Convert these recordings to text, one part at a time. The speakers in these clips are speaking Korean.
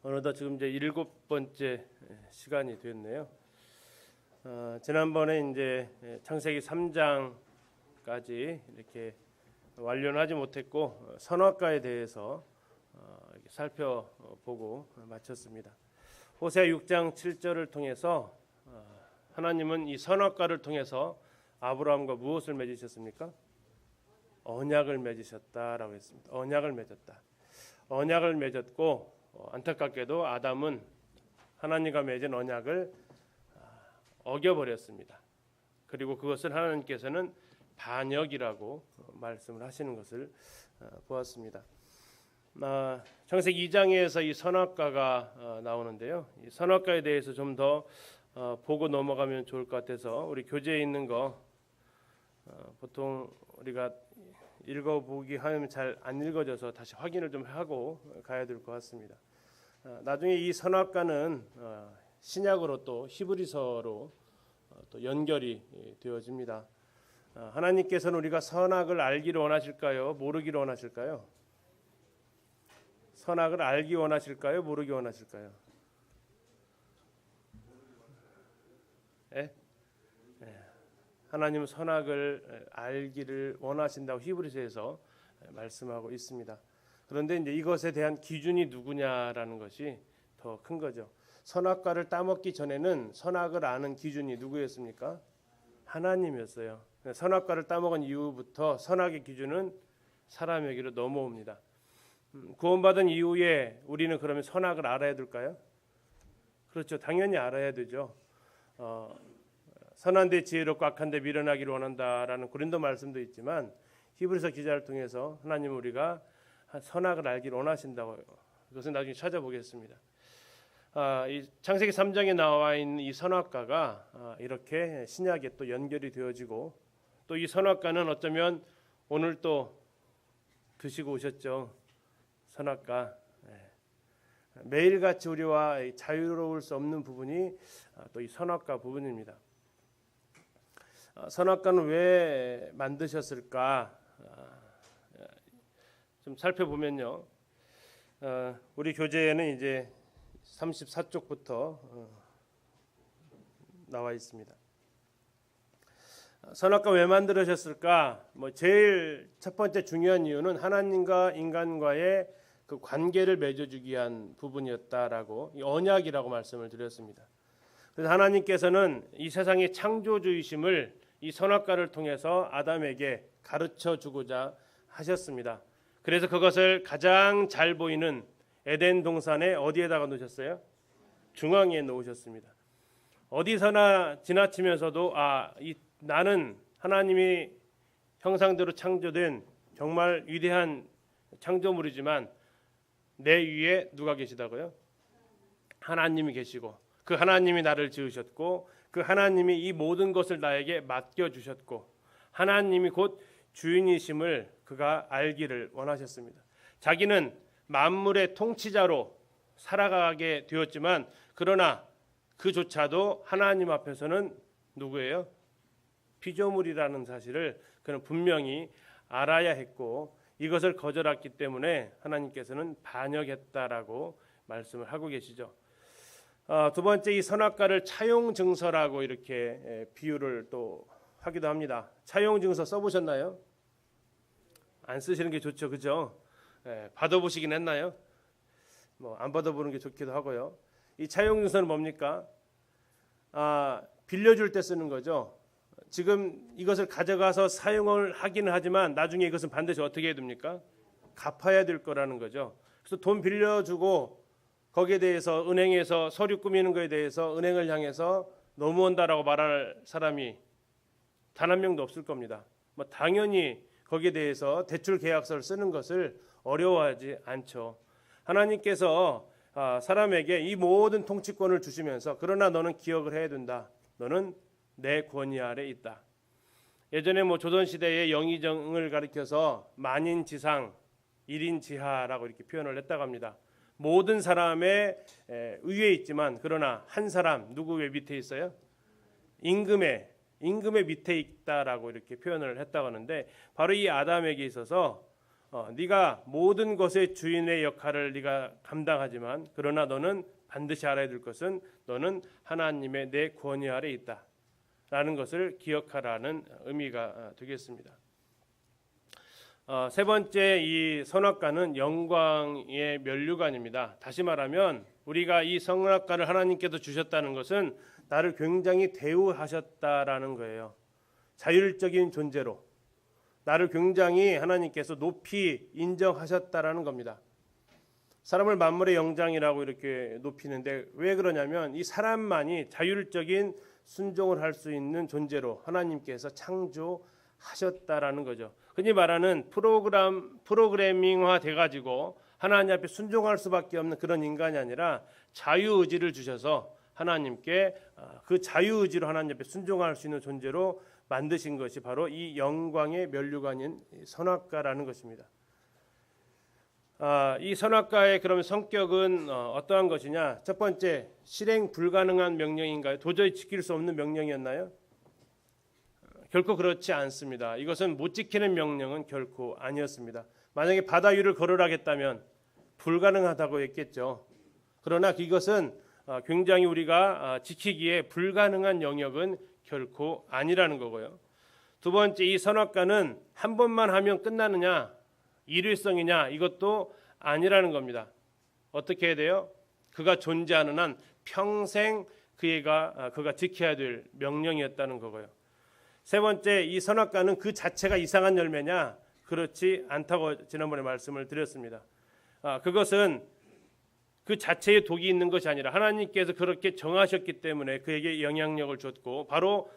어느덧 지금 이제 7번째 시간이 됐네요. 지난번에 이제 창세기 3장까지 이렇게 완료는 하지 못했고 선악과에 대해서 이렇게 살펴보고 마쳤습니다. 호세아 6장 7절을 통해서 하나님은 이 선악과를 통해서 아브라함과 무엇을 맺으셨습니까? 언약을 맺으셨다라고 했습니다. 언약을 맺었다. 언약을 맺었고 안타깝게도 아담은 하나님과 맺은 언약을 어겨버렸습니다. 그리고 그것을 하나님께서는 반역이라고 말씀을 하시는 것을 보았습니다. 창세기 2장에서 이 선악과가 나오는데요. 이 선악과에 대해서 좀 더 보고 넘어가면 좋을 것 같아서 우리 교재에 있는 거 보통 우리가 읽어보기 하면 잘 안 읽어져서 다시 확인을 좀 하고 가야 될 것 같습니다. 나중에 이 선악과는 신약으로 또 히브리서로 또 연결이 되어집니다. 하나님께서는 우리가 선악을 알기를 원하실까요? 모르기를 원하실까요? 선악을 알기 원하실까요? 모르기 원하실까요? 예? 하나님은 선악을 알기를 원하신다고 히브리서에서 말씀하고 있습니다. 그런데 이제 이것에 대한 기준이 누구냐라는 것이 더 큰 거죠. 선악과를 따먹기 전에는 선악을 아는 기준이 누구였습니까? 하나님이었어요. 선악과를 따먹은 이후부터 선악의 기준은 사람에게로 넘어옵니다. 구원받은 이후에 우리는 그러면 선악을 알아야 될까요? 그렇죠. 당연히 알아야 되죠. 선한데 지혜롭고 악한데 미련하기를 원한다라는 고린도 말씀도 있지만 히브리서 기자를 통해서 하나님은 우리가 선악을 알기를 원하신다고 그것은 나중에 찾아보겠습니다. 이 창세기 3장에 나와 있는 이 선악과가 이렇게 신약에 또 연결이 되어지고 또 이 선악과는 어쩌면 오늘 또 드시고 오셨죠. 선악과. 매일같이 우리와 자유로울 수 없는 부분이 또 이 선악과 부분입니다. 선악과는 왜 만드셨을까? 좀 살펴보면요. 우리 교재에는 이제 34쪽부터 나와 있습니다. 선악과 왜 만들으셨을까? 제일 첫 번째 중요한 이유는 하나님과 인간과의 그 관계를 맺어주기 위한 부분이었다라고 이 언약이라고 말씀을 드렸습니다. 그래서 하나님께서는 이 세상의 창조주이심을 이 선악과를 통해서 아담에게 가르쳐 주고자 하셨습니다. 그래서 그것을 가장 잘 보이는 에덴 동산에 어디에다가 놓으셨어요? 중앙에 놓으셨습니다. 어디서나 지나치면서도 나는 하나님이 형상대로 창조된 정말 위대한 창조물이지만 내 위에 누가 계시다고요? 하나님이 계시고 그 하나님이 나를 지으셨고 그 하나님이 이 모든 것을 나에게 맡겨주셨고 하나님이 곧 주인이심을 그가 알기를 원하셨습니다. 자기는 만물의 통치자로 살아가게 되었지만 그러나 그조차도 하나님 앞에서는 누구예요? 피조물이라는 사실을 그는 분명히 알아야 했고 이것을 거절했기 때문에 하나님께서는 반역했다라고 말씀을 하고 계시죠. 두 번째 이 선악과를 차용증서라고 이렇게 비유를 또 하기도 합니다. 차용증서 써보셨나요? 안 쓰시는 게 좋죠, 그죠? 받아보시긴 했나요? 안 받아보는 게 좋기도 하고요. 이 차용증서는 뭡니까? 빌려줄 때 쓰는 거죠. 지금 이것을 가져가서 사용을 하기는 하지만 나중에 이것은 반드시 어떻게 해야 됩니까? 갚아야 될 거라는 거죠. 그래서 돈 빌려주고 거기에 대해서 은행에서 서류 꾸미는 거에 대해서 은행을 향해서 넘어온다라고 말할 사람이 단 한 명도 없을 겁니다. 당연히 거기에 대해서 대출 계약서를 쓰는 것을 어려워하지 않죠. 하나님께서 사람에게 이 모든 통치권을 주시면서 그러나 너는 기억을 해야 된다. 너는 내 권위 아래 있다. 예전에 조선시대의 영의정을 가리켜서 만인지상 일인지하라고 이렇게 표현을 했다고 합니다. 모든 사람의 위에 있지만 그러나 한 사람 누구 밑에 있어요? 임금의 밑에 있다라고 이렇게 표현을 했다고 하는데 바로 이 아담에게 있어서 네가 모든 것의 주인의 역할을 네가 감당하지만 그러나 너는 반드시 알아야 될 것은 너는 하나님의 내 권위 아래 있다라는 것을 기억하라는 의미가 되겠습니다. 세 번째 이 선악과는 영광의 면류관입니다. 다시 말하면 우리가 이 선악과를 하나님께서 주셨다는 것은 나를 굉장히 대우하셨다라는 거예요. 자율적인 존재로 나를 굉장히 하나님께서 높이 인정하셨다라는 겁니다. 사람을 만물의 영장이라고 이렇게 높이는데 왜 그러냐면 이 사람만이 자율적인 순종을 할 수 있는 존재로 하나님께서 창조하셨다라는 거죠. 흔히 말하는 프로그래밍화 돼가지고 하나님 앞에 순종할 수밖에 없는 그런 인간이 아니라 자유의지를 주셔서 하나님께 그 자유의지로 하나님 앞에 순종할 수 있는 존재로 만드신 것이 바로 이 영광의 면류관인 선악과라는 것입니다. 이 선악과의 그러면 성격은 어떠한 것이냐? 첫 번째, 실행 불가능한 명령인가요? 도저히 지킬 수 없는 명령이었나요? 결코 그렇지 않습니다. 이것은 못 지키는 명령은 결코 아니었습니다. 만약에 바다 위를 걸으라겠다면 불가능하다고 했겠죠. 그러나 이것은 굉장히 우리가 지키기에 불가능한 영역은 결코 아니라는 거고요. 두 번째, 이 선악과는 한 번만 하면 끝나느냐, 일회성이냐, 이것도 아니라는 겁니다. 어떻게 해야 돼요? 그가 존재하는 한 평생 그가 지켜야 될 명령이었다는 거고요. 세 번째, 이 선악과는 그 자체가 이상한 열매냐? 그렇지 않다고 지난번에 말씀을 드렸습니다. 그것은 그 자체에 독이 있는 것이 아니라 하나님께서 그렇게 정하셨기 때문에 그에게 영향력을 줬고 바로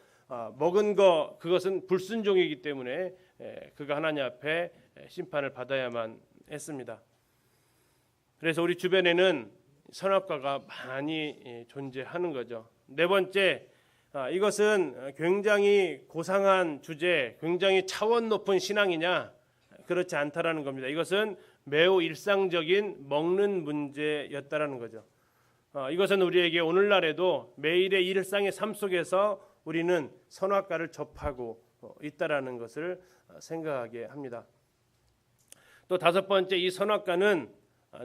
먹은 그것은 불순종이기 때문에 그가 하나님 앞에 심판을 받아야만 했습니다. 그래서 우리 주변에는 선악과가 많이 존재하는 거죠. 네 번째, 이것은 굉장히 고상한 주제, 굉장히 차원 높은 신앙이냐? 그렇지 않다라는 겁니다. 이것은 매우 일상적인 먹는 문제였다라는 거죠. 이것은 우리에게 오늘날에도 매일의 일상의 삶 속에서 우리는 선악과를 접하고 있다라는 것을 생각하게 합니다. 또 다섯 번째, 이 선악과는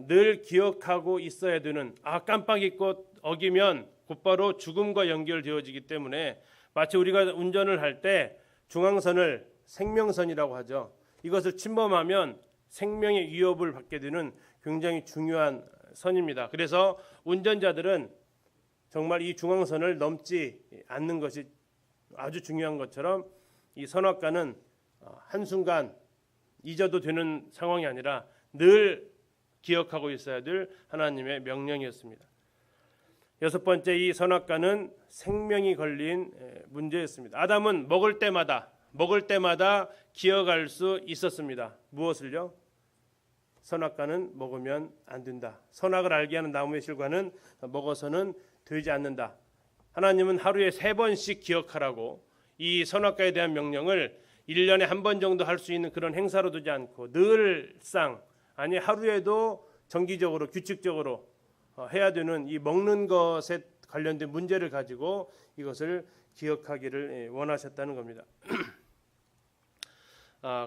늘 기억하고 있어야 되는 깜빡 잊고 어기면 곧바로 죽음과 연결되어지기 때문에 마치 우리가 운전을 할 때 중앙선을 생명선이라고 하죠. 이것을 침범하면 생명의 위협을 받게 되는 굉장히 중요한 선입니다. 그래서 운전자들은 정말 이 중앙선을 넘지 않는 것이 아주 중요한 것처럼 이 선악과는 한순간 잊어도 되는 상황이 아니라 늘 기억하고 있어야 될 하나님의 명령이었습니다. 여섯 번째, 이 선악과는 생명이 걸린 문제였습니다. 아담은 먹을 때마다 기억할 수 있었습니다. 무엇을요? 선악과는 먹으면 안 된다. 선악을 알게 하는 나무의 실과는 먹어서는 되지 않는다. 하나님은 하루에 3번씩 기억하라고 이 선악과에 대한 명령을 1년에 한 번 정도 할 수 있는 그런 행사로 두지 않고 늘상 아니 하루에도 정기적으로 규칙적으로 해야 되는 이 먹는 것에 관련된 문제를 가지고 이것을 기억하기를 원하셨다는 겁니다.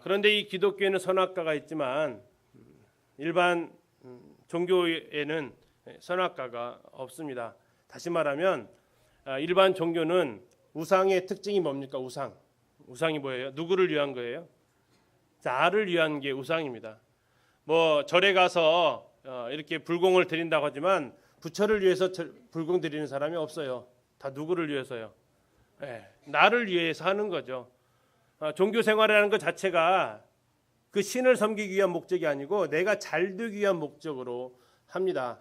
그런데 이 기독교에는 선악과가 있지만 일반 종교에는 선악과가 없습니다. 다시 말하면 일반 종교는 우상의 특징이 뭡니까? 우상이 뭐예요? 누구를 위한 거예요? 나를 위한 게 우상입니다. 뭐 절에 가서 이렇게 불공을 드린다고 하지만 부처를 위해서 불공 드리는 사람이 없어요. 다 누구를 위해서요? 나를 위해서 하는 거죠. 종교 생활이라는 것 자체가 그 신을 섬기기 위한 목적이 아니고 내가 잘 되기 위한 목적으로 합니다.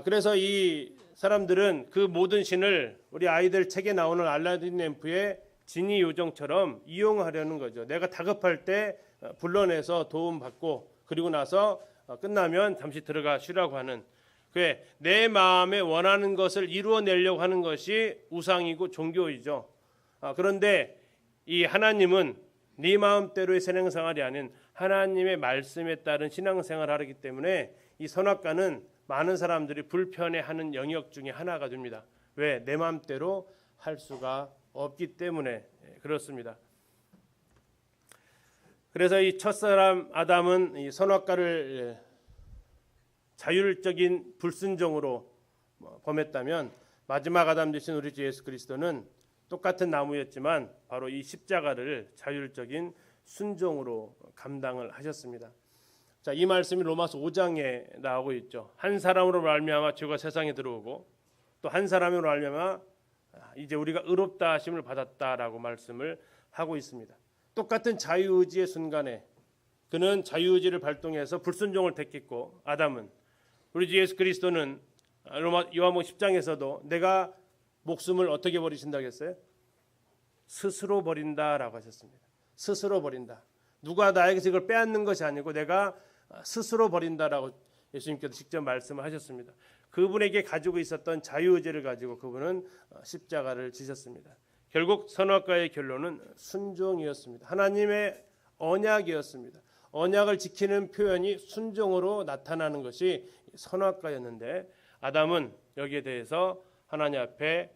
그래서 이 사람들은 그 모든 신을 우리 아이들 책에 나오는 알라딘 램프의 지니 요정처럼 이용하려는 거죠. 내가 다급할 때 불러내서 도움받고 그리고 나서 끝나면 잠시 들어가 쉬라고 하는 내 마음에 원하는 것을 이루어내려고 하는 것이 우상이고 종교이죠. 그런데 이 하나님은 네 마음대로의 신앙생활이 아닌 하나님의 말씀에 따른 신앙생활을 하기 때문에 이 선악과는 많은 사람들이 불편해하는 영역 중에 하나가 됩니다. 왜? 내 마음대로 할 수가 없기 때문에 그렇습니다. 그래서 이 첫사람 아담은 이 선악과를 자율적인 불순종으로 범했다면 마지막 아담 되신 우리 주 예수 그리스도는 똑같은 나무였지만 바로 이 십자가를 자율적인 순종으로 감당을 하셨습니다. 자, 이 말씀이 로마서 5장에 나오고 있죠. 한 사람으로 말미암아 죄가 세상에 들어오고 또 한 사람으로 말미암아 이제 우리가 의롭다 하심을 받았다라고 말씀을 하고 있습니다. 똑같은 자유의지의 순간에 그는 자유의지를 발동해서 불순종을 택했고 아담은 우리 주 예수 그리스도는 요한복음 10장에서도 내가 목숨을 어떻게 버리신다고 했어요? 스스로 버린다라고 하셨습니다. 스스로 버린다. 누가 나에게서 이걸 빼앗는 것이 아니고 내가 스스로 버린다라고 예수님께서 직접 말씀을 하셨습니다. 그분에게 가지고 있었던 자유의지를 가지고 그분은 십자가를 지셨습니다. 결국 선악과의 결론은 순종이었습니다. 하나님의 언약이었습니다. 언약을 지키는 표현이 순종으로 나타나는 것이 선악과였는데 아담은 여기에 대해서 하나님 앞에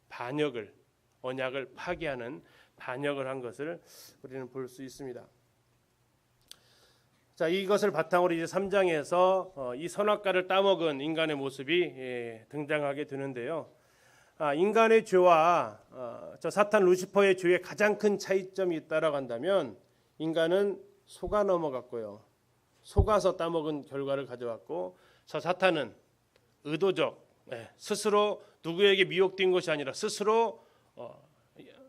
반역을 언약을 파기하는 반역을 한 것을 우리는 볼 수 있습니다. 자, 이것을 바탕으로 이제 3장에서 이 선악과를 따먹은 인간의 모습이 등장하게 되는데요. 인간의 죄와 저 사탄 루시퍼의 죄의 가장 큰 차이점이 있다라고 한다면 인간은 속아 넘어갔고요. 속아서 따먹은 결과를 가져왔고 저 사탄은 의도적 스스로 누구에게 미혹된 것이 아니라 스스로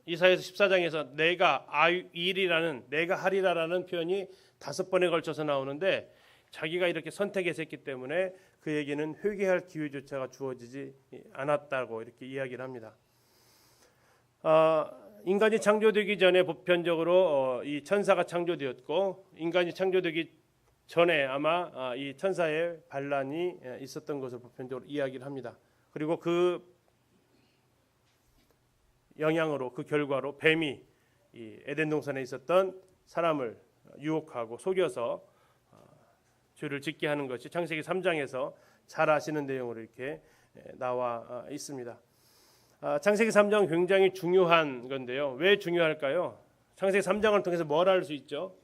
이사야서 14장에서 내가 일이라는 내가 하리라라는 표현이 5번에 걸쳐서 나오는데 자기가 이렇게 선택해서 했기 때문에 그에게는 회개할 기회조차가 주어지지 않았다고 이렇게 이야기를 합니다. 인간이 창조되기 전에 보편적으로 이 천사가 창조되었고 인간이 창조되기 전에 아마 이 천사의 반란이 있었던 것을 보편적으로 이야기를 합니다. 그리고 그 영향으로 그 결과로 뱀이 이 에덴 동산에 있었던 사람을 유혹하고 속여서 죄를 짓게 하는 것이 창세기 3장에서 잘 아시는 내용으로 이렇게 나와 있습니다. 창세기 3장 굉장히 중요한 건데요. 왜 중요할까요? 창세기 3장을 통해서 뭘 알 수 있죠?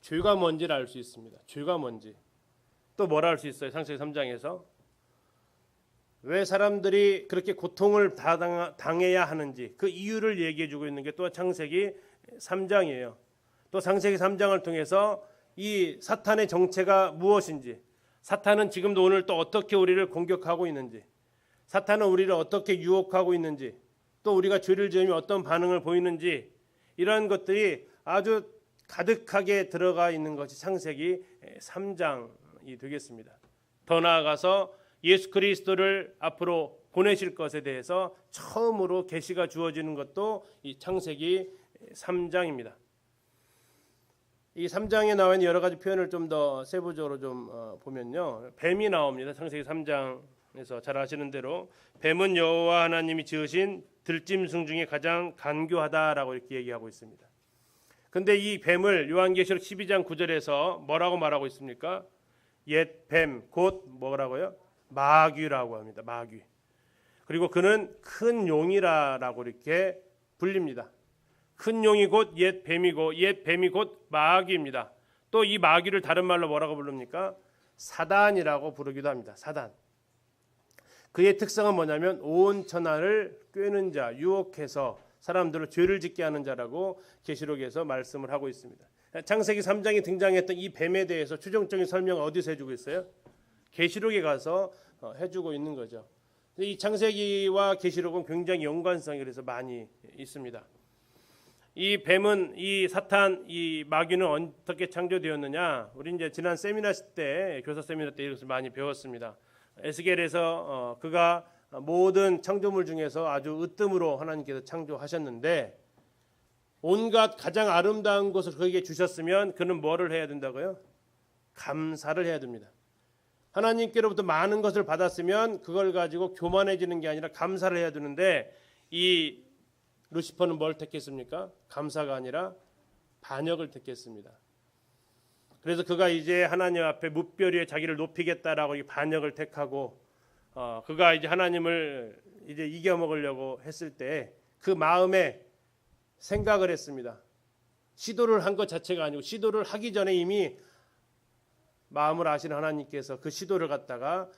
죄가 뭔지를 알 수 있습니다. 죄가 뭔지. 또 뭘 알 수 있어요? 창세기 3장에서 왜 사람들이 그렇게 고통을 당해야 하는지 그 이유를 얘기해 주고 있는 게 또 창세기 3장이에요. 또 창세기 3장을 통해서 이 사탄의 정체가 무엇인지, 사탄은 지금도 오늘 또 어떻게 우리를 공격하고 있는지, 사탄은 우리를 어떻게 유혹하고 있는지, 또 우리가 죄를 지으면 어떤 반응을 보이는지, 이런 것들이 아주 가득하게 들어가 있는 것이 창세기 3장이 되겠습니다. 더 나아가서 예수 그리스도를 앞으로 보내실 것에 대해서 처음으로 계시가 주어지는 것도 이 창세기 3장입니다. 이 3장에 나와 있는 여러 가지 표현을 좀 더 세부적으로 좀 보면요. 뱀이 나옵니다. 창세기 3장에서 잘 아시는 대로 뱀은 여호와 하나님이 지으신 들짐승 중에 가장 간교하다라고 이렇게 얘기하고 있습니다. 근데 이 뱀을 요한계시록 12장 9절에서 뭐라고 말하고 있습니까? 옛 뱀 곧 뭐라고요? 마귀라고 합니다. 마귀. 그리고 그는 큰 용이라고 이렇게 불립니다. 큰 용이 곧 옛 뱀이고 옛 뱀이 곧 마귀입니다. 또 이 마귀를 다른 말로 뭐라고 부릅니까? 사단이라고 부르기도 합니다. 사단. 그의 특성은 뭐냐면 온 천하를 꿰는 자, 유혹해서 사람들을 죄를 짓게 하는 자라고 계시록에서 말씀을 하고 있습니다. 창세기 3장에 등장했던 이 뱀에 대해서 추정적인 설명을 어디서 해주고 있어요? 계시록에 가서 해주고 있는 거죠. 이 창세기와 계시록은 굉장히 연관성이 그래서 많이 있습니다. 이 뱀은 이 사탄, 이 마귀는 어떻게 창조되었느냐? 우리 이제 지난 세미나 때 교사 세미나 때 이것을 많이 배웠습니다. 에스겔에서 그가 모든 창조물 중에서 아주 으뜸으로 하나님께서 창조하셨는데 온갖 가장 아름다운 것을 그에게 주셨으면 그는 뭐를 해야 된다고요? 감사를 해야 됩니다. 하나님께로부터 많은 것을 받았으면 그걸 가지고 교만해지는 게 아니라 감사를 해야 되는데 이 루시퍼는 뭘 택했습니까? 감사가 아니라 반역을 택했습니다. 그래서 그가 이제 하나님 앞에 무별 위에 자기를 높이겠다라고 이 반역을 택하고 그가 이제 하나님을 이제 이겨 먹으려고 했을 때 그 마음에 생각을 했습니다. 시도를 한 것 자체가 아니고 시도를 하기 전에 이미 마음을 아시는 하나님께서 그 시도를 갖다가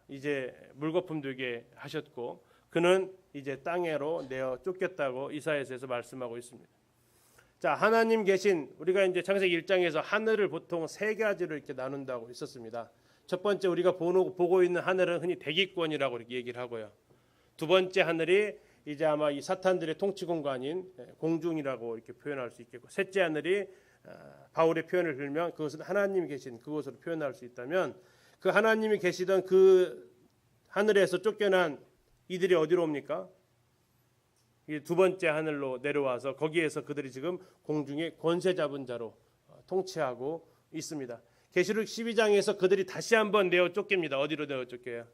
이제 물거품 되게 하셨고 그는 이제 땅으로 내어 쫓겼다고 이사야서에서 말씀하고 있습니다. 자, 하나님 계신 우리가 이제 창세기 1장에서 하늘을 보통 세 가지로 이렇게 나눈다고 있었습니다. 첫 번째 우리가 보고 있는 하늘은 흔히 대기권이라고 이렇게 얘기를 하고요. 두 번째 하늘이 이제 아마 이 사탄들의 통치 공간인 공중이라고 이렇게 표현할 수 있겠고, 셋째 하늘이 바울의 표현을 들면 그것은 하나님이 계신 그곳으로 표현할 수 있다면, 그 하나님이 계시던 그 하늘에서 쫓겨난 이들이 어디로 옵니까? 두 번째 하늘로 내려와서 거기에서 그들이 지금 공중의 권세 잡은 자로 통치하고 있습니다. 계시록 12장에서 그들이 다시 한번 내어 쫓깁니다. 어디로 내어 쫓겨요?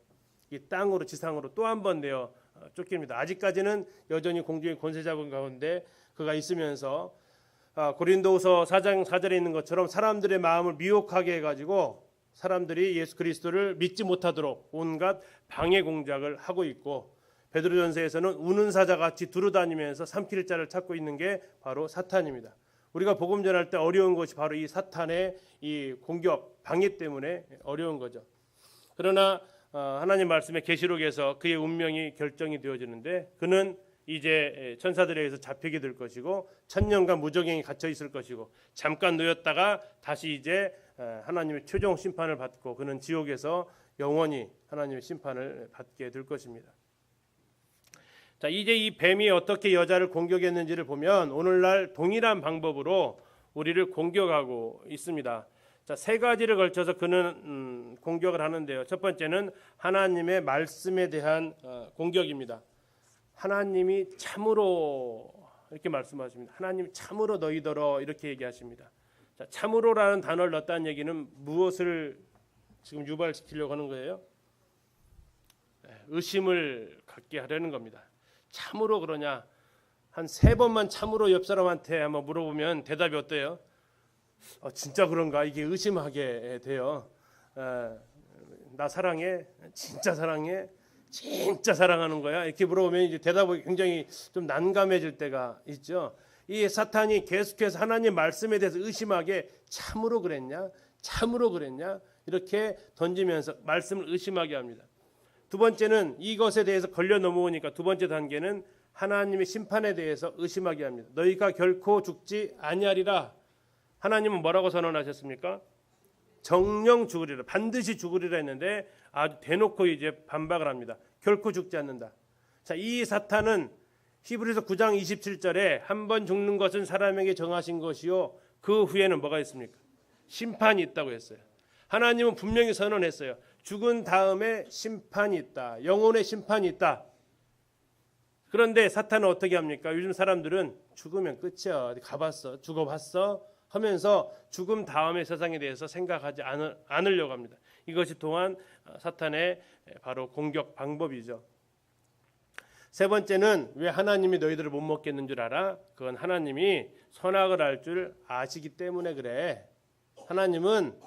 이 땅으로, 지상으로 또 한번 내어 쫓깁니다. 아직까지는 여전히 공중의 권세 잡은 가운데 그가 있으면서 고린도후서 4장 4절에 있는 것처럼 사람들의 마음을 미혹하게 해가지고 사람들이 예수 그리스도를 믿지 못하도록 온갖 방해 공작을 하고 있고, 베드로전서에서는 우는 사자같이 두루다니면서 삼킬 자를 찾고 있는 게 바로 사탄입니다. 우리가 복음 전할 때 어려운 것이 바로 이 사탄의 이 공격, 방해 때문에 어려운 거죠. 그러나 하나님 말씀의 계시록에서 그의 운명이 결정이 되어지는데, 그는 이제 천사들에 의해서 잡히게 될 것이고 1000년간 무적행이 갇혀 있을 것이고, 잠깐 놓였다가 다시 이제 하나님의 최종 심판을 받고 그는 지옥에서 영원히 하나님의 심판을 받게 될 것입니다. 자, 이제 이 뱀이 어떻게 여자를 공격했는지를 보면 오늘날 동일한 방법으로 우리를 공격하고 있습니다. 자, 세 가지를 걸쳐서 그는 공격을 하는데요. 첫 번째는 하나님의 말씀에 대한 공격입니다. 하나님이 참으로 이렇게 말씀하십니다. 하나님이 참으로 너희더러 이렇게 얘기하십니다. 자, 참으로라는 단어를 넣었다는 얘기는 무엇을 지금 유발시키려고 하는 거예요? 의심을 갖게 하려는 겁니다. 참으로 그러냐? 한 3번만 참으로 옆 사람한테 한번 물어보면 대답이 어때요? 진짜 그런가? 이게 의심하게 돼요. 나 사랑해? 진짜 사랑해? 진짜 사랑하는 거야? 이렇게 물어보면 이제 대답이 굉장히 좀 난감해질 때가 있죠. 이 사탄이 계속해서 하나님 말씀에 대해서 의심하게, 참으로 그랬냐? 참으로 그랬냐? 이렇게 던지면서 말씀을 의심하게 합니다. 두 번째는 이것에 대해서 걸려 넘어오니까 두 번째 단계는 하나님의 심판에 대해서 의심하게 합니다. 너희가 결코 죽지 아니하리라. 하나님은 뭐라고 선언하셨습니까? 정령 죽으리라, 반드시 죽으리라 했는데 아주 대놓고 이제 반박을 합니다. 결코 죽지 않는다. 자, 이 사탄은 히브리서 9장 27절에 한 번 죽는 것은 사람에게 정하신 것이요 그 후에는 뭐가 있습니까? 심판이 있다고 했어요. 하나님은 분명히 선언했어요. 죽은 다음에 심판이 있다. 영혼의 심판이 있다. 그런데 사탄은 어떻게 합니까? 요즘 사람들은 죽으면 끝이야. 어디 가봤어? 죽어봤어? 하면서 죽음 다음의 세상에 대해서 생각하지 않으려고 합니다. 이것이 또한 사탄의 바로 공격 방법이죠. 세 번째는 왜 하나님이 너희들을 못 먹겠는 줄 알아? 그건 하나님이 선악을 알 줄 아시기 때문에 그래. 하나님은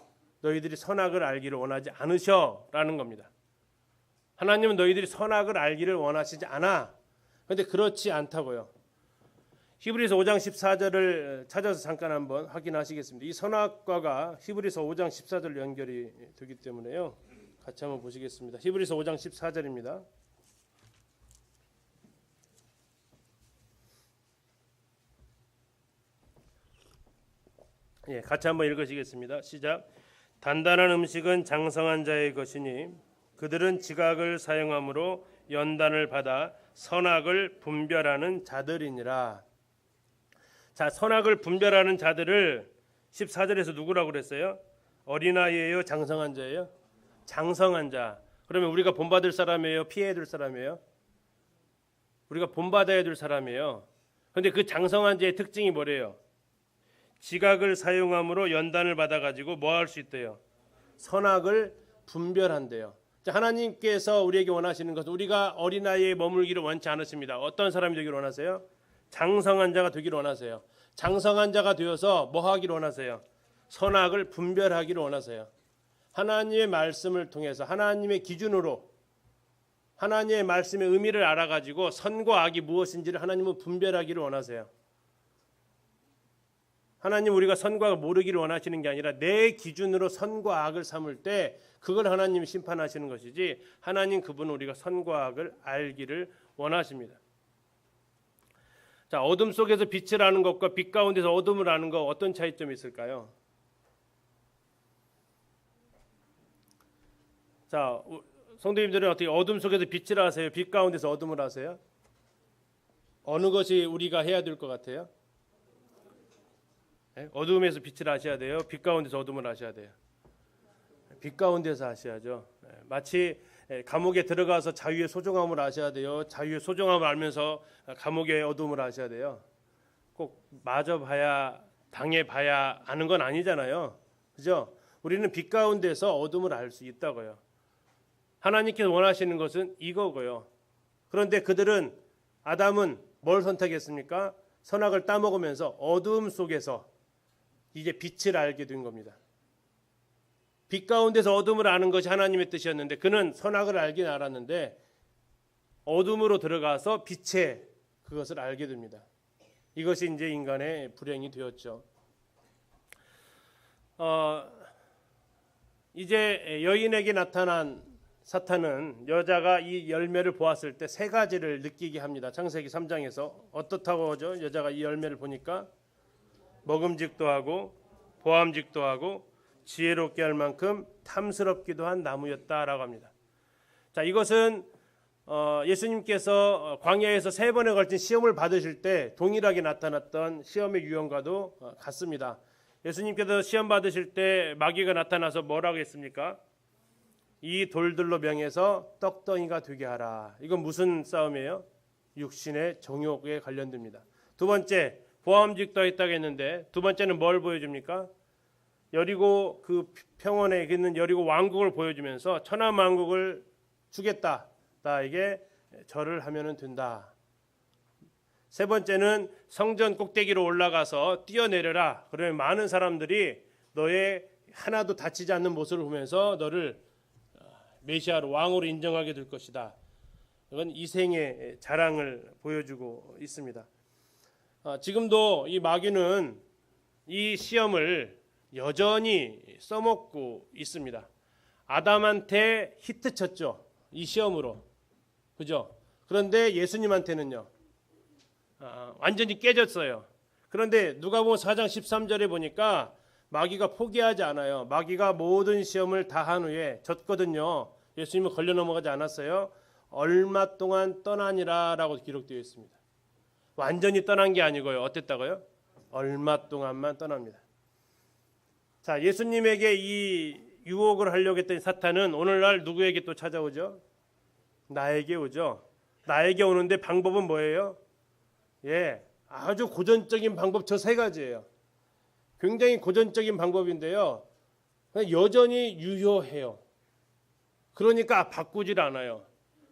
너희들이 선악을 알기를 원하지 않으셔라는 겁니다. 하나님은 너희들이 선악을 알기를 원하시지 않아. 그런데 그렇지 않다고요. 히브리서 5장 14절을 찾아서 잠깐 한번 확인하시겠습니다. 이 선악과가 히브리서 5장 14절 연결이 되기 때문에요. 같이 한번 보시겠습니다. 히브리서 5장 14절입니다. 예, 같이 한번 읽으시겠습니다. 시작. 단단한 음식은 장성한 자의 것이니 그들은 지각을 사용함으로 연단을 받아 선악을 분별하는 자들이니라. 자, 선악을 분별하는 자들을 14절에서 누구라고 그랬어요? 어린아이예요? 장성한 자예요? 장성한 자. 그러면 우리가 본받을 사람이에요? 피해야 될 사람이에요? 우리가 본받아야 될 사람이에요. 그런데 그 장성한 자의 특징이 뭐래요? 지각을 사용함으로 연단을 받아가지고 뭐 할 수 있대요? 선악을 분별한대요. 자, 하나님께서 우리에게 원하시는 것은 우리가 어린아이에 머물기를 원치 않으십니다. 어떤 사람이 되기를 원하세요? 장성한 자가 되기를 원하세요. 장성한 자가 되어서 뭐 하기를 원하세요? 선악을 분별하기를 원하세요. 하나님의 말씀을 통해서 하나님의 기준으로 하나님의 말씀의 의미를 알아가지고 선과 악이 무엇인지를 하나님은 분별하기를 원하세요. 하나님 우리가 선과 악을 모르기를 원하시는 게 아니라 내 기준으로 선과 악을 삼을 때 그걸 하나님이 심판하시는 것이지, 하나님 그분은 우리가 선과 악을 알기를 원하십니다. 자, 어둠 속에서 빛을 아는 것과 빛 가운데서 어둠을 아는 것, 어떤 차이점이 있을까요? 자, 성도님들은 어떻게 어둠 속에서 빛을 아세요? 빛 가운데서 어둠을 아세요? 어느 것이 우리가 해야 될 것 같아요? 네? 어둠에서 빛을 아셔야 돼요? 빛 가운데서 어둠을 아셔야 돼요? 빛 가운데서 아셔야죠. 네. 마치 감옥에 들어가서 자유의 소중함을 아셔야 돼요? 자유의 소중함을 알면서 감옥의 어둠을 아셔야 돼요? 꼭 맞아봐야, 당해봐야 아는 건 아니잖아요. 그죠? 우리는 빛 가운데서 어둠을 알 수 있다고요. 하나님께서 원하시는 것은 이거고요. 그런데 그들은, 아담은 뭘 선택했습니까? 선악을 따먹으면서 어둠 속에서 이제 빛을 알게 된 겁니다. 빛 가운데서 어둠을 아는 것이 하나님의 뜻이었는데, 그는 선악을 알긴 알았는데 어둠으로 들어가서 빛의 그것을 알게 됩니다. 이것이 이제 인간의 불행이 되었죠. 이제 여인에게 나타난 사탄은 여자가 이 열매를 보았을 때 세 가지를 느끼게 합니다. 창세기 3장에서 어떻다고 하죠? 여자가 이 열매를 보니까 먹음직도 하고 보암직도 하고 지혜롭게 할 만큼 탐스럽기도 한 나무였다라고 합니다. 자, 이것은 예수님께서 광야에서 3번에 걸친 시험을 받으실 때 동일하게 나타났던 시험의 유형과도 같습니다. 예수님께서 시험 받으실 때 마귀가 나타나서 뭐라고 했습니까? 이 돌들로 명해서 떡덩이가 되게 하라. 이건 무슨 싸움이에요? 육신의 정욕에 관련됩니다. 두 번째, 보암직도 했다고 했는데 두 번째는 뭘 보여줍니까? 여리고 그 평원에 있는 여리고 왕국을 보여주면서 천하만국을 주겠다. 나에게 절을 하면 된다. 세 번째는 성전 꼭대기로 올라가서 뛰어내려라. 그러면 많은 사람들이 너의 하나도 다치지 않는 모습을 보면서 너를 메시아로, 왕으로 인정하게 될 것이다. 이건 이생의 자랑을 보여주고 있습니다. 지금도 이 마귀는 이 시험을 여전히 써먹고 있습니다. 아담한테 히트 쳤죠. 이 시험으로. 그죠? 그런데 예수님한테는요. 완전히 깨졌어요. 그런데 누가복음 4장 13절에 보니까 마귀가 포기하지 않아요. 마귀가 모든 시험을 다 한 후에 졌거든요. 예수님은 걸려 넘어가지 않았어요. 얼마 동안 떠나니라 라고 기록되어 있습니다. 완전히 떠난 게 아니고요. 어땠다고요? 얼마 동안만 떠납니다. 자, 예수님에게 이 유혹을 하려고 했던 사탄은 오늘날 누구에게 또 찾아오죠? 나에게 오죠. 나에게 오는데 방법은 뭐예요? 아주 고전적인 방법, 저 3가지예요. 굉장히 고전적인 방법인데요. 여전히 유효해요. 그러니까 바꾸질 않아요.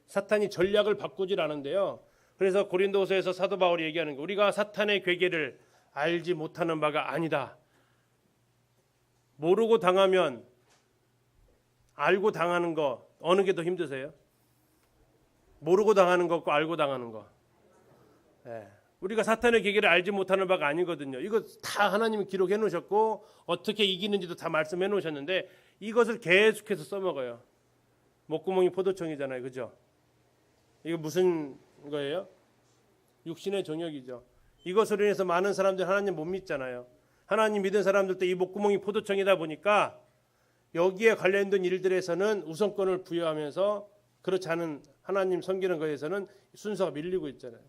사탄이 전략을 바꾸질 않은데요. 그래서 고린도서에서 사도 바울이 얘기하는 거, 우리가 사탄의 괴계를 알지 못하는 바가 아니다. 모르고 당하면 알고 당하는 거 어느 게 더 힘드세요? 모르고 당하는 것과 알고 당하는 거. 우리가 사탄의 계기를 알지 못하는 바가 아니거든요. 이거 다 하나님이 기록해 놓으셨고 어떻게 이기는지도 다 말씀해 놓으셨는데 이것을 계속해서 써먹어요. 목구멍이 포도청이잖아요. 그죠? 이거 무슨 거예요? 육신의 정욕이죠. 이것으로 인해서 많은 사람들이 하나님 못 믿잖아요. 하나님 믿은 사람들도 이 목구멍이 포도청이다 보니까 여기에 관련된 일들에서는 우선권을 부여하면서 그렇지 않은 하나님 섬기는 것에서는 순서가 밀리고 있잖아요.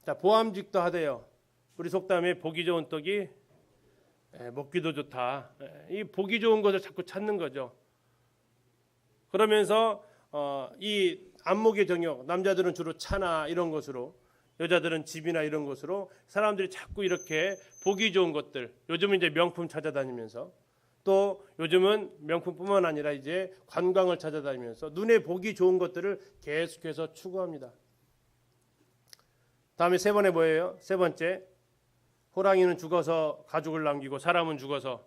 자, 보암직도 하대요. 우리 속담에 보기 좋은 떡이 먹기도 좋다. 이 보기 좋은 것을 자꾸 찾는 거죠. 그러면서 이 안목의 정욕, 남자들은 주로 차나 이런 것으로, 여자들은 집이나 이런 것으로 사람들이 자꾸 이렇게 보기 좋은 것들, 요즘은 이제 명품 찾아다니면서, 또 요즘은 명품뿐만 아니라 이제 관광을 찾아다니면서 눈에 보기 좋은 것들을 계속해서 추구합니다. 다음에 3번에 뭐예요? 3번째, 호랑이는 죽어서 가죽을 남기고 사람은 죽어서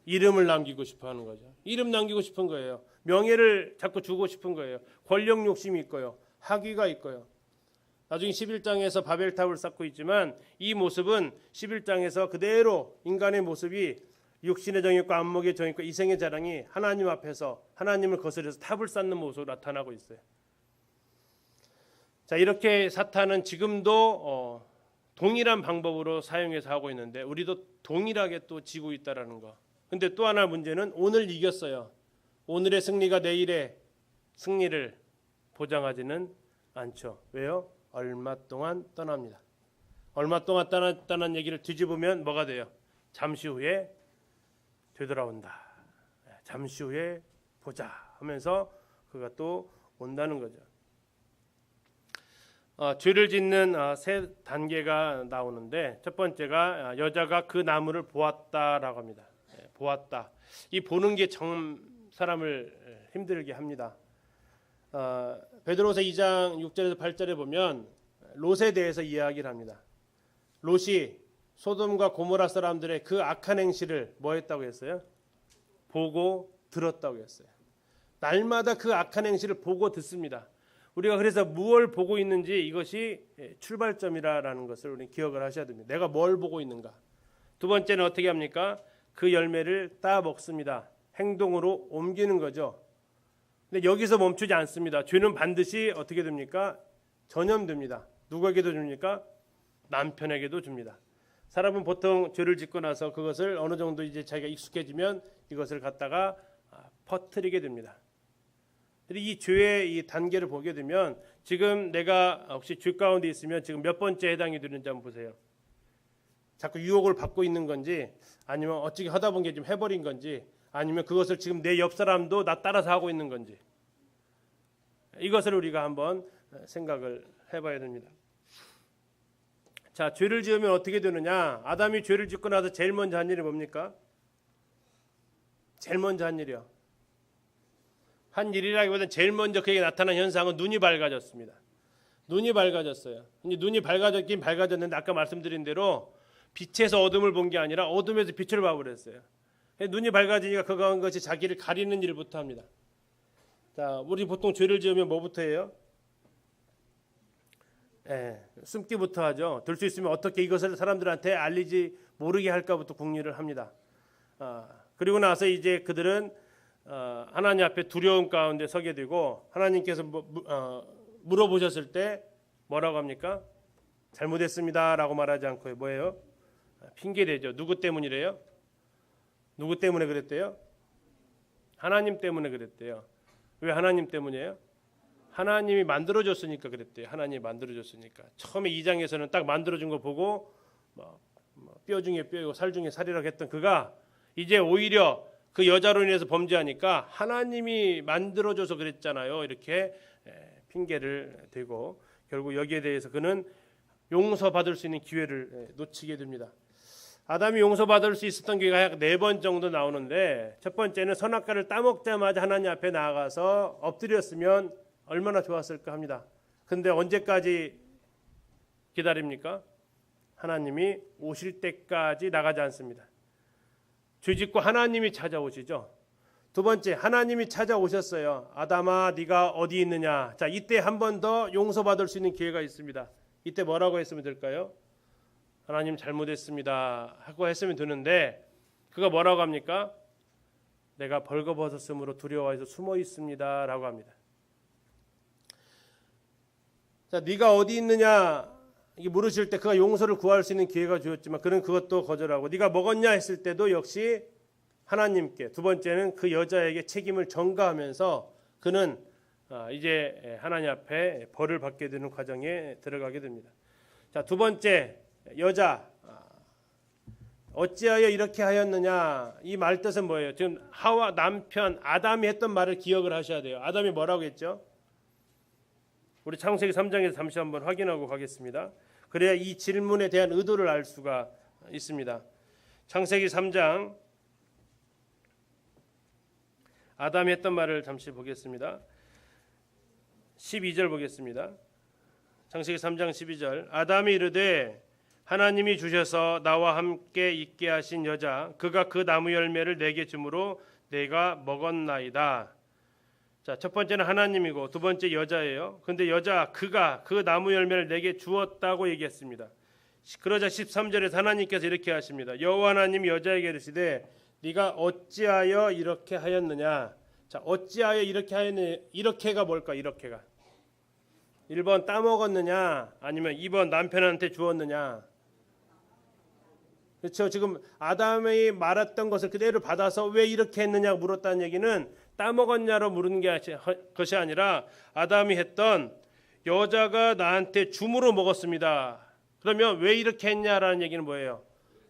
이름을 남기고 싶어 하는 거죠. 이름 남기고 싶은 거예요. 명예를 자꾸 주고 싶은 거예요. 권력 욕심이 있고요. 학위가 있고요. 나중에 11장에서 바벨탑을 쌓고 있지만 이 모습은 11장에서 그대로 인간의 모습이 육신의 정욕과 안목의 정욕과 이생의 자랑이 하나님 앞에서 하나님을 거스려서 탑을 쌓는 모습으로 나타나고 있어요. 자, 이렇게 사탄은 지금도 동일한 방법으로 사용해서 하고 있는데 우리도 동일하게 또 지고 있다라는 거. 근데 또 하나 문제는 오늘 이겼어요. 오늘의 승리가 내일의 승리를 보장하지는 않죠. 왜요? 얼마 동안 떠납니다. 얼마 동안 떠났다는 얘기를 뒤집으면 뭐가 돼요? 잠시 후에 되돌아온다. 잠시 후에 보자 하면서 그가 또 온다는 거죠. 죄를 짓는 세 단계가 나오는데 첫 번째가 여자가 그 나무를 보았다라고 합니다. 보았다. 이 보는 게 정 사람을 힘들게 합니다. 베드로서 2장 6절에서 8절에 보면 롯에 대해서 이야기를 합니다. 롯이 소돔과 고모라 사람들의 그 악한 행실을 뭐 했다고 했어요? 보고 들었다고 했어요. 날마다 그 악한 행실을 보고 듣습니다. 우리가 그래서 무엇을 보고 있는지 이것이 출발점이라는 것을 우리는 기억을 하셔야 됩니다. 내가 뭘 보고 있는가. 두 번째는 어떻게 합니까? 그 열매를 따 먹습니다. 행동으로 옮기는 거죠. 근데 여기서 멈추지 않습니다. 죄는 반드시 어떻게 됩니까? 전염됩니다. 누구에게도 줍니까? 남편에게도 줍니다. 사람은 보통 죄를 짓고 나서 그것을 어느 정도 이제 자기가 익숙해지면 이것을 갖다가 퍼뜨리게 됩니다. 이 죄의 이 단계를 보게 되면 지금 내가 혹시 죄 가운데 있으면 지금 몇 번째 해당이 되는지 한번 보세요. 자꾸 유혹을 받고 있는 건지 아니면 어떻게 하다 본 게 좀 해버린 건지 아니면 그것을 지금 내 옆 사람도 나 따라서 하고 있는 건지 이것을 우리가 한번 생각을 해봐야 됩니다. 자, 죄를 지으면 어떻게 되느냐? 아담이 죄를 짓고 나서 제일 먼저 한 일이 뭡니까? 제일 먼저 한 일이요. 한 일이라기보다는 제일 먼저 그에게 나타난 현상은 눈이 밝아졌습니다. 눈이 밝아졌어요. 이제 눈이 밝아졌긴 밝아졌는데 아까 말씀드린 대로 빛에서 어둠을 본 게 아니라 어둠에서 빛을 봐버렸어요. 눈이 밝아지니까 그것이 자기를 가리는 일부터 합니다. 자, 우리 보통 죄를 지으면 뭐부터 해요? 숨기부터 하죠. 될 수 있으면 어떻게 이것을 사람들한테 알리지 모르게 할까부터 궁리를 합니다. 그리고 나서 이제 그들은 하나님 앞에 두려움 가운데 서게 되고 하나님께서 물어보셨을 때 뭐라고 합니까? 잘못했습니다라고 말하지 않고 뭐예요? 핑계대죠. 누구 때문이래요? 누구 때문에 그랬대요? 하나님 때문에 그랬대요. 왜 하나님 때문이에요? 하나님이 만들어줬으니까 그랬대요. 하나님이 만들어줬으니까. 처음에 2장에서는 딱 만들어준 거 보고 뼈 중에 뼈이고 살 중에 살이라고 했던 그가 이제 오히려 그 여자로 인해서 범죄하니까 하나님이 만들어줘서 그랬잖아요. 이렇게 핑계를 대고 결국 여기에 대해서 그는 용서받을 수 있는 기회를 놓치게 됩니다. 아담이 용서받을 수 있었던 기회가 약 4번 정도 나오는데 첫 번째는 선악과를 따먹자마자 하나님 앞에 나아가서 엎드렸으면 얼마나 좋았을까 합니다. 근데 언제까지 기다립니까? 하나님이 오실 때까지 나가지 않습니다. 죄짓고 하나님이 찾아오시죠. 두 번째, 하나님이 찾아오셨어요. 아담아, 네가 어디 있느냐. 자, 이때 한 번 더 용서받을 수 있는 기회가 있습니다. 이때 뭐라고 했으면 될까요? 하나님 잘못했습니다 하고 했으면 되는데 그가 뭐라고 합니까? 내가 벌거벗었으므로 두려워해서 숨어 있습니다 라고 합니다. 자, 네가 어디 있느냐 이게 물으실 때 그가 용서를 구할 수 있는 기회가 주었지만 그는 그것도 거절하고 네가 먹었냐 했을 때도 역시 하나님께 두 번째는 그 여자에게 책임을 전가하면서 그는 이제 하나님 앞에 벌을 받게 되는 과정에 들어가게 됩니다. 자, 두 번째 여자 어찌하여 이렇게 하였느냐 이 말 뜻은 뭐예요? 지금 하와 남편 아담이 했던 말을 기억을 하셔야 돼요. 아담이 뭐라고 했죠? 우리 창세기 3장에서 잠시 한번 확인하고 가겠습니다. 그래야 이 질문에 대한 의도를 알 수가 있습니다. 창세기 3장 아담이 했던 말을 잠시 보겠습니다. 12절 보겠습니다. 창세기 3장 12절 아담이 이르되 하나님이 주셔서 나와 함께 있게 하신 여자 그가 그 나무 열매를 내게 주므로 내가 먹었나이다. 자, 자, 첫 번째는 하나님이고 두 번째 여자예요. 근데 여자 그가 그 나무 열매를 내게 주었다고 얘기했습니다. 그러자 13절에서 하나님께서 이렇게 하십니다. 여호와 하나님이 여자에게 이르시되 네가 어찌하여 이렇게 하였느냐. 자, 어찌하여 이렇게 하였느냐. 이렇게가 뭘까? 이렇게가 1번 따먹었느냐 아니면 2번 남편한테 주었느냐. 그렇죠. 지금 아담이 말했던 것을 그대로 받아서 왜 이렇게 했느냐 물었다는 얘기는 따먹었냐로 물은 것이 아니라 아담이 했던 여자가 나한테 줌으로 먹었습니다. 그러면 왜 이렇게 했냐라는 얘기는 뭐예요?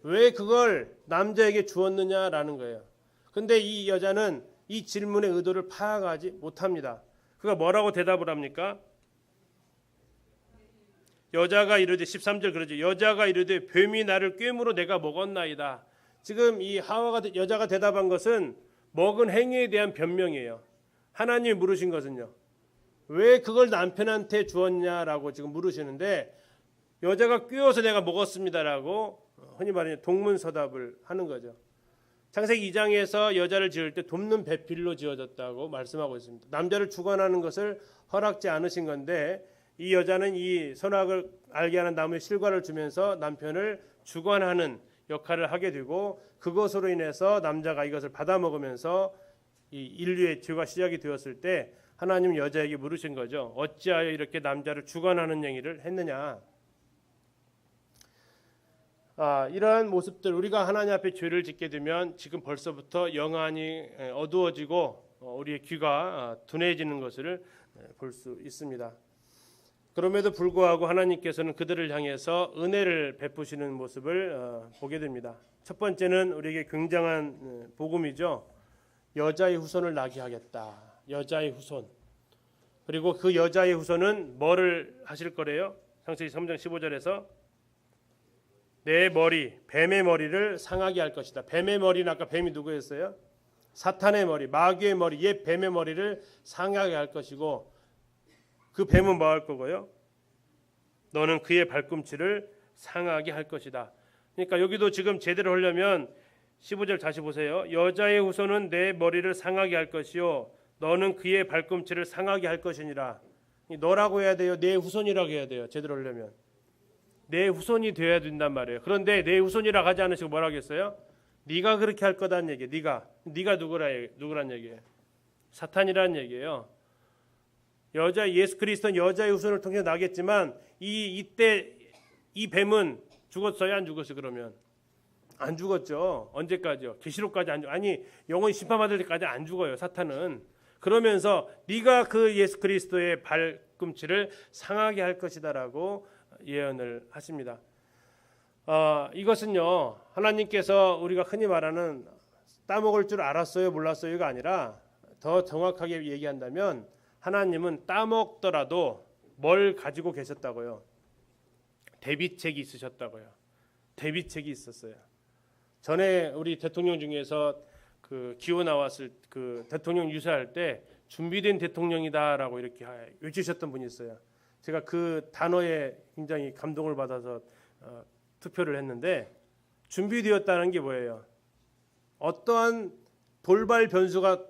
왜 그걸 남자에게 주었느냐라는 거예요. 근데 이 여자는 이 질문의 의도를 파악하지 못합니다. 그가 뭐라고 대답을 합니까? 여자가 이르되 13절 그러죠. 여자가 이르되 뱀이 나를 꿰물어 내가 먹었나이다. 지금 이 여자가 대답한 것은 먹은 행위에 대한 변명이에요. 하나님이 물으신 것은요. 왜 그걸 남편한테 주었냐라고 지금 물으시는데 여자가 꿰어서 내가 먹었습니다라고 흔히 말하는 동문서답을 하는 거죠. 창세기 2장에서 여자를 지을 때 돕는 배필로 지어졌다고 말씀하고 있습니다. 남자를 주관하는 것을 허락지 않으신 건데 이 여자는 이 선악을 알게 하는 나무의 실과를 주면서 남편을 주관하는 역할을 하게 되고 그것으로 인해서 남자가 이것을 받아 먹으면서 이 인류의 죄가 시작이 되었을 때 하나님 여자에게 물으신 거죠. 어찌하여 이렇게 남자를 주관하는 행위를 했느냐. 이러한 모습들 우리가 하나님 앞에 죄를 짓게 되면 지금 벌써부터 영안이 어두워지고 우리의 귀가 둔해지는 것을 볼 수 있습니다. 그럼에도 불구하고 하나님께서는 그들을 향해서 은혜를 베푸시는 모습을 보게 됩니다. 첫 번째는 우리에게 굉장한 복음이죠. 여자의 후손을 나게 하겠다. 여자의 후손. 그리고 그 여자의 후손은 뭐를 하실 거래요? 창세기 3장 15절에서 내 머리, 뱀의 머리를 상하게 할 것이다. 뱀의 머리는 아까 뱀이 누구였어요? 사탄의 머리, 마귀의 머리, 옛 뱀의 머리를 상하게 할 것이고 그 뱀은 뭐 할 거고요? 너는 그의 발꿈치를 상하게 할 것이다. 그러니까 여기도 지금 제대로 하려면 15절 다시 보세요. 여자의 후손은 내 머리를 상하게 할 것이요 너는 그의 발꿈치를 상하게 할 것이니라. 너라고 해야 돼요? 내 후손이라고 해야 돼요? 제대로 하려면 내 후손이 되어야 된단 말이에요. 그런데 내 후손이라고 하지 않으시고 뭐라고 했어요? 네가 그렇게 할 거다는 얘기예요. 네가 누구란 얘기예요? 사탄이라는 얘기예요. 예수 그리스도는 여자의 후손을 통해 나겠지만 이때 이 뱀은 죽었어요? 안 죽었어요? 그러면 안 죽었죠. 언제까지요? 계시록까지 안 죽. 아니 영원히 심판받을 때까지 안 죽어요. 사탄은. 그러면서 네가 그 예수 그리스도의 발꿈치를 상하게 할 것이다라고 예언을 하십니다. 이것은요 하나님께서 우리가 흔히 말하는 따먹을 줄 알았어요 몰랐어요가 아니라 더 정확하게 얘기한다면 하나님은 따먹더라도 뭘 가지고 계셨다고요? 대비책이 있으셨다고요. 대비책이 있었어요. 전에 우리 대통령 중에서 그 기호 나왔을 그 대통령 유세할 때 준비된 대통령이다라고 이렇게 외치셨던 분이 있어요. 제가 그 단어에 굉장히 감동을 받아서 투표를 했는데 준비되었다는 게 뭐예요? 어떠한 돌발 변수가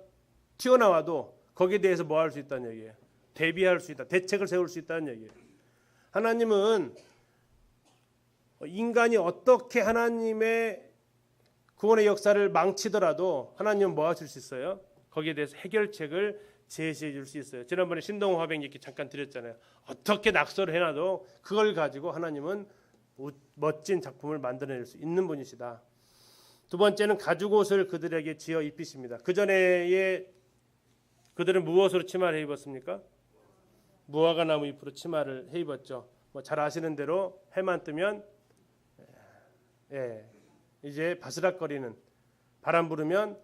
튀어나와도 거기에 대해서 뭐 할 수 있다는 얘기예요. 대비할 수 있다. 대책을 세울 수 있다는 얘기예요. 하나님은 인간이 어떻게 하나님의 구원의 역사를 망치더라도 하나님은 뭐 하실 수 있어요? 거기에 대해서 해결책을 제시해 줄 수 있어요. 지난번에 신동 화백 얘기 잠깐 드렸잖아요. 어떻게 낙서를 해놔도 그걸 가지고 하나님은 멋진 작품을 만들어낼 수 있는 분이시다. 두 번째는 가죽옷을 그들에게 지어 입히십니다. 그 전에 그들은 무엇으로 치마를 해 입었습니까? 무화과 나무 잎으로 치마를 해 입었죠. 잘 아시는 대로 해만 뜨면 이제 바스락거리는 바람 부르면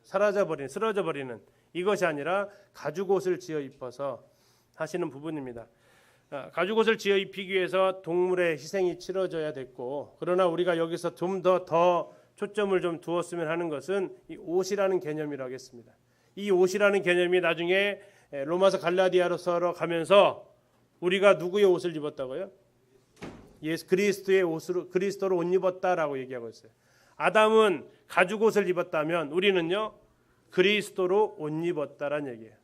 쓰러져 버리는 이것이 아니라 가죽옷을 지어 입어서 하시는 부분입니다. 가죽옷을 지어 입히기 위해서 동물의 희생이 치러져야 됐고 그러나 우리가 여기서 좀 더 초점을 좀 두었으면 하는 것은 이 옷이라는 개념이라고 하겠습니다. 이 옷이라는 개념이 나중에 로마서 갈라디아서로 가면서 우리가 누구의 옷을 입었다고요? 예수 그리스도의 옷으로 그리스도로 옷 입었다라고 얘기하고 있어요. 아담은 가죽 옷을 입었다면 우리는요 그리스도로 옷 입었다란 얘기예요.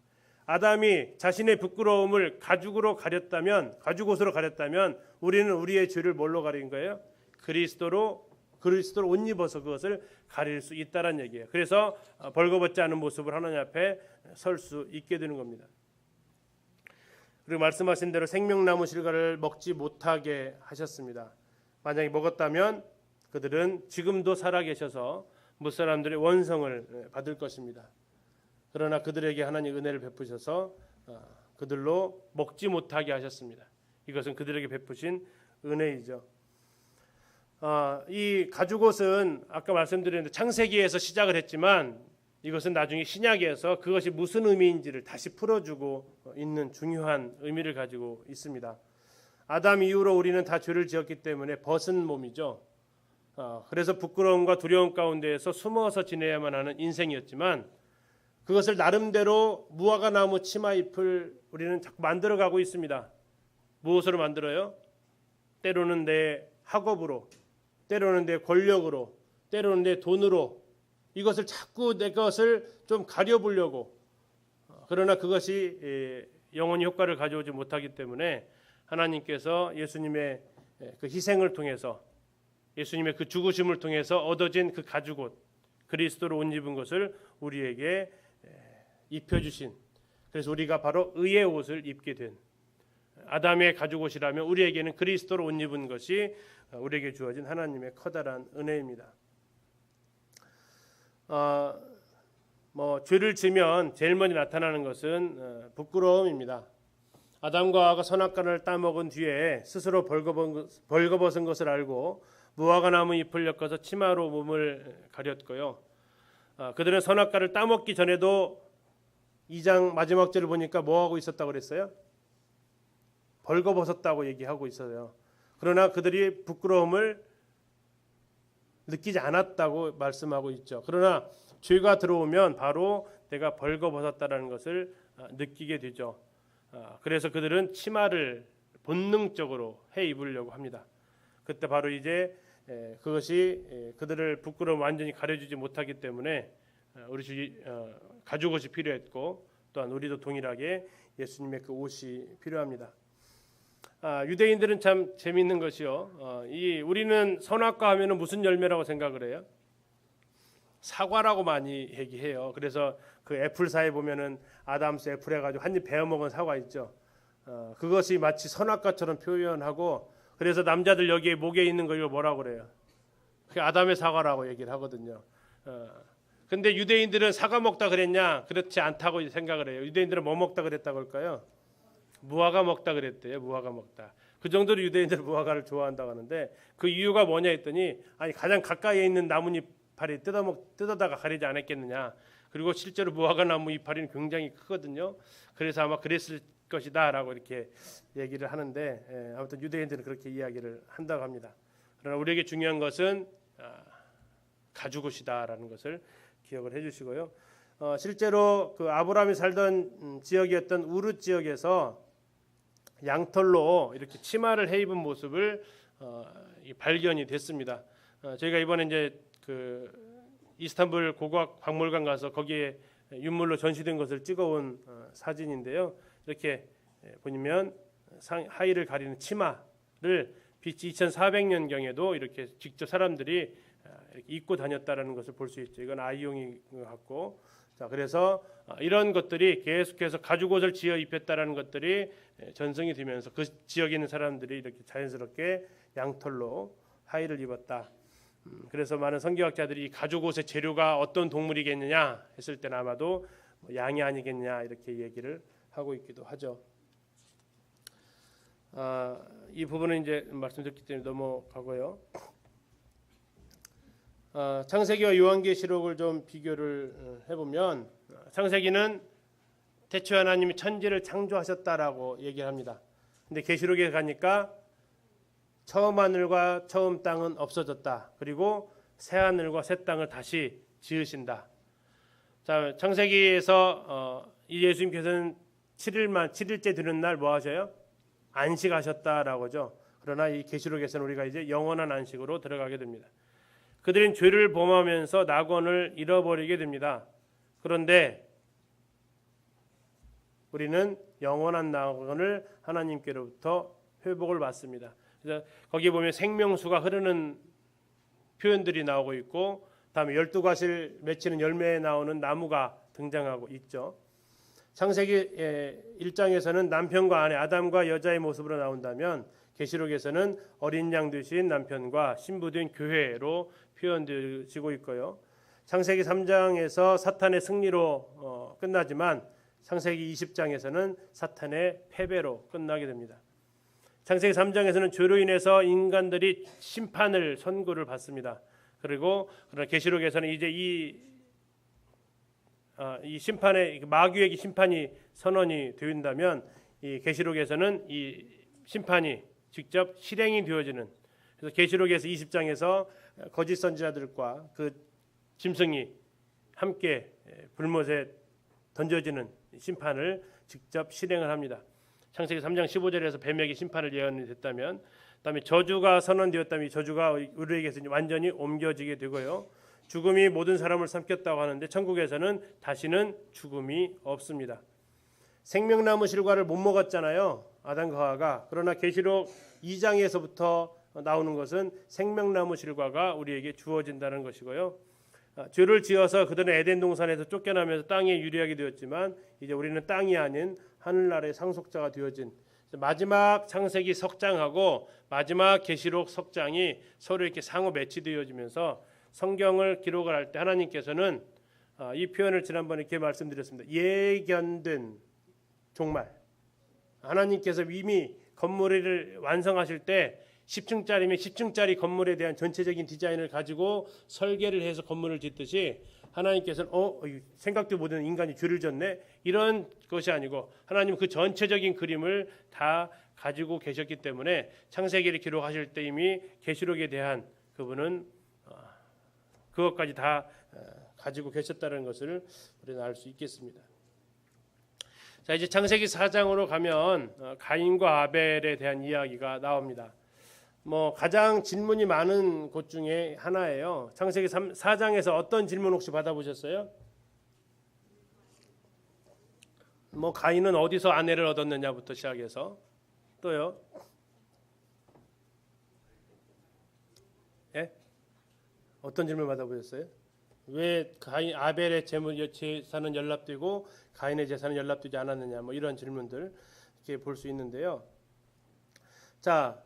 아담이 자신의 부끄러움을 가죽으로 가렸다면, 가죽옷으로 가렸다면 우리는 우리의 죄를 뭘로 가린 거예요? 그리스도로 옷 입어서 그것을 가릴 수 있다란 얘기예요. 그래서 벌거벗지 않은 모습을 하나님 앞에 설 수 있게 되는 겁니다. 그리고 말씀하신 대로 생명나무 실과를 먹지 못하게 하셨습니다. 만약에 먹었다면 그들은 지금도 살아계셔서 무사람들의 원성을 받을 것입니다. 그러나 그들에게 하나님 은혜를 베푸셔서 그들로 먹지 못하게 하셨습니다. 이것은 그들에게 베푸신 은혜이죠. 이 가죽옷은 아까 말씀드렸는데 창세기에서 시작을 했지만 이것은 나중에 신약에서 그것이 무슨 의미인지를 다시 풀어주고 있는 중요한 의미를 가지고 있습니다. 아담 이후로 우리는 다 죄를 지었기 때문에 벗은 몸이죠. 그래서 부끄러움과 두려움 가운데에서 숨어서 지내야만 하는 인생이었지만 그것을 나름대로 무화과 나무 치마잎을 우리는 자꾸 만들어가고 있습니다. 무엇으로 만들어요? 때로는 내 학업으로, 때로는 내 권력으로, 때로는 내 돈으로 이것을 자꾸 내 것을 좀 가려보려고. 그러나 그것이 영원히 효과를 가져오지 못하기 때문에 하나님께서 예수님의 그 희생을 통해서, 예수님의 그 죽으심을 통해서 얻어진 그 가죽옷, 그리스도로 옷 입은 것을 우리에게 입혀주신, 그래서 우리가 바로 의의 옷을 입게 된, 아담의 가죽옷이라면 우리에게는 그리스도로 옷 입은 것이 우리에게 주어진 하나님의 커다란 은혜입니다. 죄를 지면 제일 먼저 나타나는 것은 부끄러움입니다. 아담과 하와가 선악과를 따먹은 뒤에 스스로 벌거벗은 것을 알고 무화과 나무 잎을 엮어서 치마로 몸을 가렸고요. 그들은 선악과를 따먹기 전에도 2장 마지막 절을 보니까 뭐 하고 있었다고 그랬어요? 벌거벗었다고 얘기하고 있어요. 그러나 그들이 부끄러움을 느끼지 않았다고 말씀하고 있죠. 그러나 죄가 들어오면 바로 내가 벌거벗었다라는 것을 느끼게 되죠. 그래서 그들은 치마를 본능적으로 해 입으려고 합니다. 그때 바로 이제 그것이 그들을 부끄러움 완전히 가려주지 못하기 때문에 우리 가죽옷이 필요했고 또한 우리도 동일하게 예수님의 그 옷이 필요합니다. 유대인들은 참 재미있는 것이요. 우리는 선악과 하면은 무슨 열매라고 생각을 해요? 사과라고 많이 얘기해요. 그래서 그 애플사에 보면은 아담스 애플 해가지고 한 입 베어 먹은 사과 있죠. 그것이 마치 선악과처럼 표현하고, 그래서 남자들 여기에 목에 있는 거 이거 뭐라고 그래요? 그게 아담의 사과라고 얘기를 하거든요. 근데 유대인들은 사과 먹다 그랬냐? 그렇지 않다고 생각을 해요. 유대인들은 뭐 먹다 그랬다고 할까요? 무화과 먹다 그랬대요. 무화과 먹다. 그 정도로 유대인들은 무화과를 좋아한다고 하는데 그 이유가 뭐냐 했더니 가장 가까이에 있는 나뭇잎파리 뜯어다가 가리지 않았겠느냐. 그리고 실제로 무화과 나무 이파리는 굉장히 크거든요. 그래서 아마 그랬을 것이다라고 이렇게 얘기를 하는데 아무튼 유대인들은 그렇게 이야기를 한다고 합니다. 그러나 우리에게 중요한 것은 가죽옷이다라는 것을 기억을 해주시고요. 실제로 그 아브라함이 살던 지역이었던 우르 지역에서 양털로 이렇게 치마를 해 입은 모습을 발견이 됐습니다. 저희가 이번에 이제 그 이스탄불 고고학 박물관 가서 거기에 윤물로 전시된 것을 찍어온 사진인데요. 이렇게 보시면 하의를 가리는 치마를 BC 2400년 경에도 이렇게 직접 사람들이 이렇게 입고 다녔다라는 것을 볼 수 있죠. 이건 아이용인 것 같고, 자 그래서 이런 것들이 계속해서 가죽옷을 지어 입혔다라는 것들이 전승이 되면서 그 지역에 있는 사람들이 이렇게 자연스럽게 양털로 하의를 입었다. 그래서 많은 성경학자들이 이 가죽옷의 재료가 어떤 동물이겠느냐 했을 때는 아마도 양이 아니겠냐 이렇게 얘기를 하고 있기도 하죠. 이 부분은 이제 말씀드렸기 때문에 넘어가고요. 창세기와 요한계시록을 좀 비교를 해보면 창세기는 태초에 하나님이 천지를 창조하셨다라고 얘기합니다. 근데 계시록에 가니까 처음 하늘과 처음 땅은 없어졌다. 그리고 새 하늘과 새 땅을 다시 지으신다. 자, 창세기에서 이 예수님께서는 7일째 되는 날 뭐 하셔요? 안식하셨다라고죠. 그러나 이 계시록에서는 우리가 이제 영원한 안식으로 들어가게 됩니다. 그들은 죄를 범하면서 낙원을 잃어버리게 됩니다. 그런데 우리는 영원한 낙원을 하나님께로부터 회복을 받습니다. 그래서 거기 보면 생명수가 흐르는 표현들이 나오고 있고, 다음에 12가지를 맺히는 열매에 나오는 나무가 등장하고 있죠. 창세기 1장에서는 남편과 아내 아담과 여자의 모습으로 나온다면, 계시록에서는 어린 양 되신 남편과 신부된 교회로 표현되고 있고요. 창세기 3장에서 사탄의 승리로 끝나지만 창세기 20장에서는 사탄의 패배로 끝나게 됩니다. 창세기 3장에서는 죄로 인해서 인간들이 심판을 선고를 받습니다. 그리고 그러나 계시록에서는 이제 이 심판의 마귀에게 심판이 선언이 된다면, 이 계시록에서는 이 심판이 직접 실행이 되어지는, 그래서 계시록에서 20장에서 거짓 선지자들과 그 짐승이 함께 불못에 던져지는 심판을 직접 실행을 합니다. 창세기 3장 15절에서 뱀에게 심판을 예언이 됐다면, 그다음에 저주가 선언되었다면 이 저주가 우리에게서 완전히 옮겨지게 되고요. 죽음이 모든 사람을 삼켰다고 하는데 천국에서는 다시는 죽음이 없습니다. 생명나무 실과를 못 먹었잖아요, 아담과 하와가. 그러나 계시록 2장에서부터 나오는 것은 생명나무 실과가 우리에게 주어진다는 것이고요. 죄를 지어서 그들은 에덴 동산에서 쫓겨나면서 땅에 유리하게 되었지만, 이제 우리는 땅이 아닌 하늘나라의 상속자가 되어진, 마지막 창세기 석장하고 마지막 계시록 석장이 서로 이렇게 상호 매치되어지면서 성경을 기록을 할 때 하나님께서는 이 표현을 지난번에 이렇게 말씀드렸습니다. 예견된 종말. 하나님께서 이미 건물을 완성하실 때 10층짜리면 10층짜리 건물에 대한 전체적인 디자인을 가지고 설계를 해서 건물을 짓듯이, 하나님께서는 생각도 못한 인간이 죄를 졌네, 이런 것이 아니고 하나님은 그 전체적인 그림을 다 가지고 계셨기 때문에 창세기를 기록하실 때 이미 계시록에 대한 그분은 그것까지 다 가지고 계셨다는 것을 우리는 알 수 있겠습니다. 자, 이제 창세기 4장으로 가면 가인과 아벨에 대한 이야기가 나옵니다. 가장 질문이 많은 곳 중에 하나예요. 창세기 4장에서 어떤 질문 혹시 받아보셨어요? 가인은 어디서 아내를 얻었느냐부터 시작해서, 또요? 예? 어떤 질문 받아보셨어요? 왜 아벨의 재산은 연락되고 가인의 재산은 연락되지 않았느냐, 이런 질문들 이렇게 볼 수 있는데요. 자,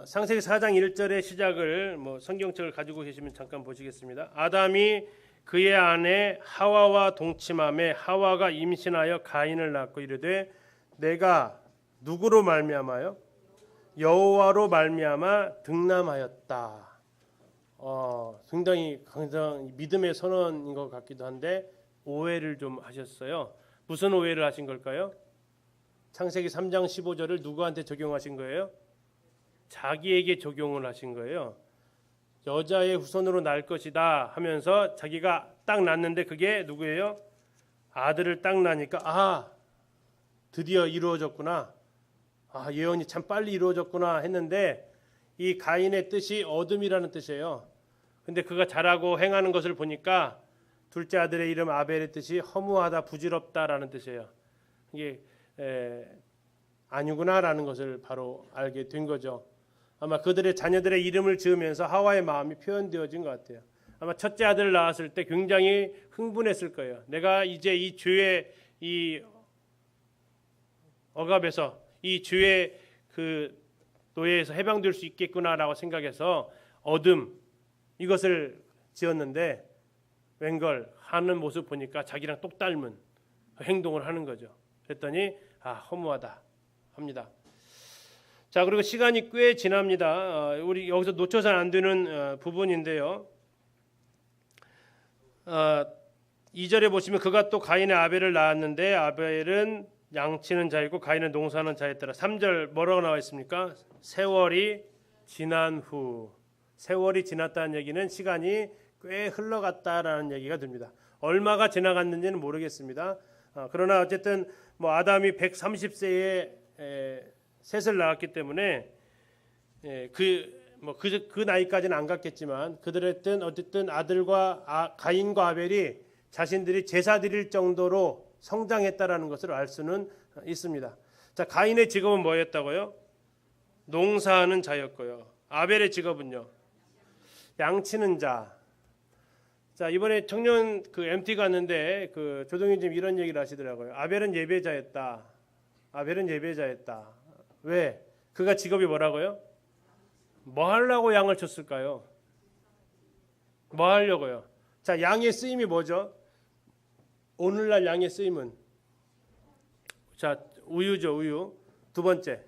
창세기 4장 1절의 시작을 성경책을 가지고 계시면 잠깐 보시겠습니다. 아담이 그의 아내 하와와 동침함에 하와가 임신하여 가인을 낳고 이르되 내가 누구로 말미암아요? 여호와로 말미암아 등남하였다. 굉장히 믿음의 선언인 것 같기도 한데 오해를 좀 하셨어요. 무슨 오해를 하신 걸까요? 창세기 3장 15절을 누구한테 적용하신 거예요? 자기에게 적용을 하신 거예요. 여자의 후손으로 날 것이다 하면서 자기가 딱 낳는데 그게 누구예요? 아들을 딱 낳으니까 드디어 이루어졌구나, 예언이 참 빨리 이루어졌구나 했는데, 이 가인의 뜻이 어둠이라는 뜻이에요. 근데 그가 자라고 행하는 것을 보니까 둘째 아들의 이름 아벨의 뜻이 허무하다, 부질없다라는 뜻이에요. 이게 아니구나라는 것을 바로 알게 된 거죠. 아마 그들의 자녀들의 이름을 지으면서 하와의 마음이 표현되어진 것 같아요. 아마 첫째 아들을 낳았을 때 굉장히 흥분했을 거예요. 내가 이제 이 죄의 이 억압에서, 이 죄의 그 노예에서 해방될 수 있겠구나라고 생각해서 어둠, 이것을 지었는데 웬걸 하는 모습 보니까 자기랑 똑 닮은 행동을 하는 거죠. 그랬더니 허무하다 합니다. 자, 그리고 시간이 꽤 지납니다. 우리 여기서 놓쳐서는 안 되는 부분인데요. 2절에 보시면 그가 또 가인의 아벨을 낳았는데 아벨은 양치는 자이고 가인은 농사하는 자였더라. 3절 뭐라고 나와 있습니까? 세월이 지난 후. 세월이 지났다는 얘기는 시간이 꽤 흘러갔다라는 얘기가 됩니다. 얼마가 지나갔는지는 모르겠습니다. 그러나 어쨌든 아담이 130세에 셋을 낳았기 때문에 그 나이까지는 안 갔겠지만 그들했든 어쨌든 아들과 가인과 아벨이 자신들이 제사 드릴 정도로 성장했다라는 것을 알 수는 있습니다. 자, 가인의 직업은 뭐였다고요? 농사하는 자였고요. 아벨의 직업은요? 양치는 자. 자, 이번에 청년 그 MT 갔는데 그 조동현님 이런 얘기를 하시더라고요. 아벨은 예배자였다. 아벨은 예배자였다. 왜? 그가 직업이 뭐라고요? 뭐 하려고 양을 쳤을까요? 뭐 하려고요? 자, 양의 쓰임이 뭐죠? 오늘날 양의 쓰임은 자, 우유죠, 우유. 두 번째,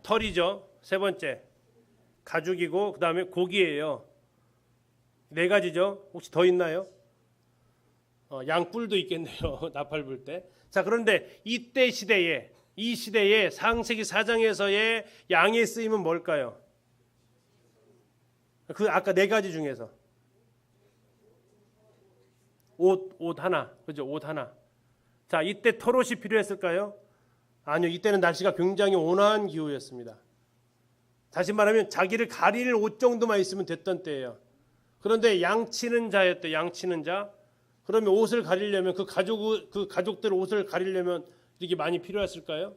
털이죠. 세 번째, 가죽이고 그 다음에 고기예요. 네 가지죠. 혹시 더 있나요? 양뿔도 있겠네요. 나팔 불 때. 자, 그런데 이때 시대에 이 시대에 창세기 4장에서의 양의 쓰임은 뭘까요? 그 아까 네 가지 중에서 옷 하나, 그죠? 옷 하나. 자, 이때 털옷이 필요했을까요? 아니요, 이때는 날씨가 굉장히 온화한 기후였습니다. 다시 말하면 자기를 가릴 옷 정도만 있으면 됐던 때예요. 그런데 양치는 자였대. 양치는 자. 그러면 옷을 가리려면 그 가족들 옷을 가리려면 이렇게 많이 필요했을까요?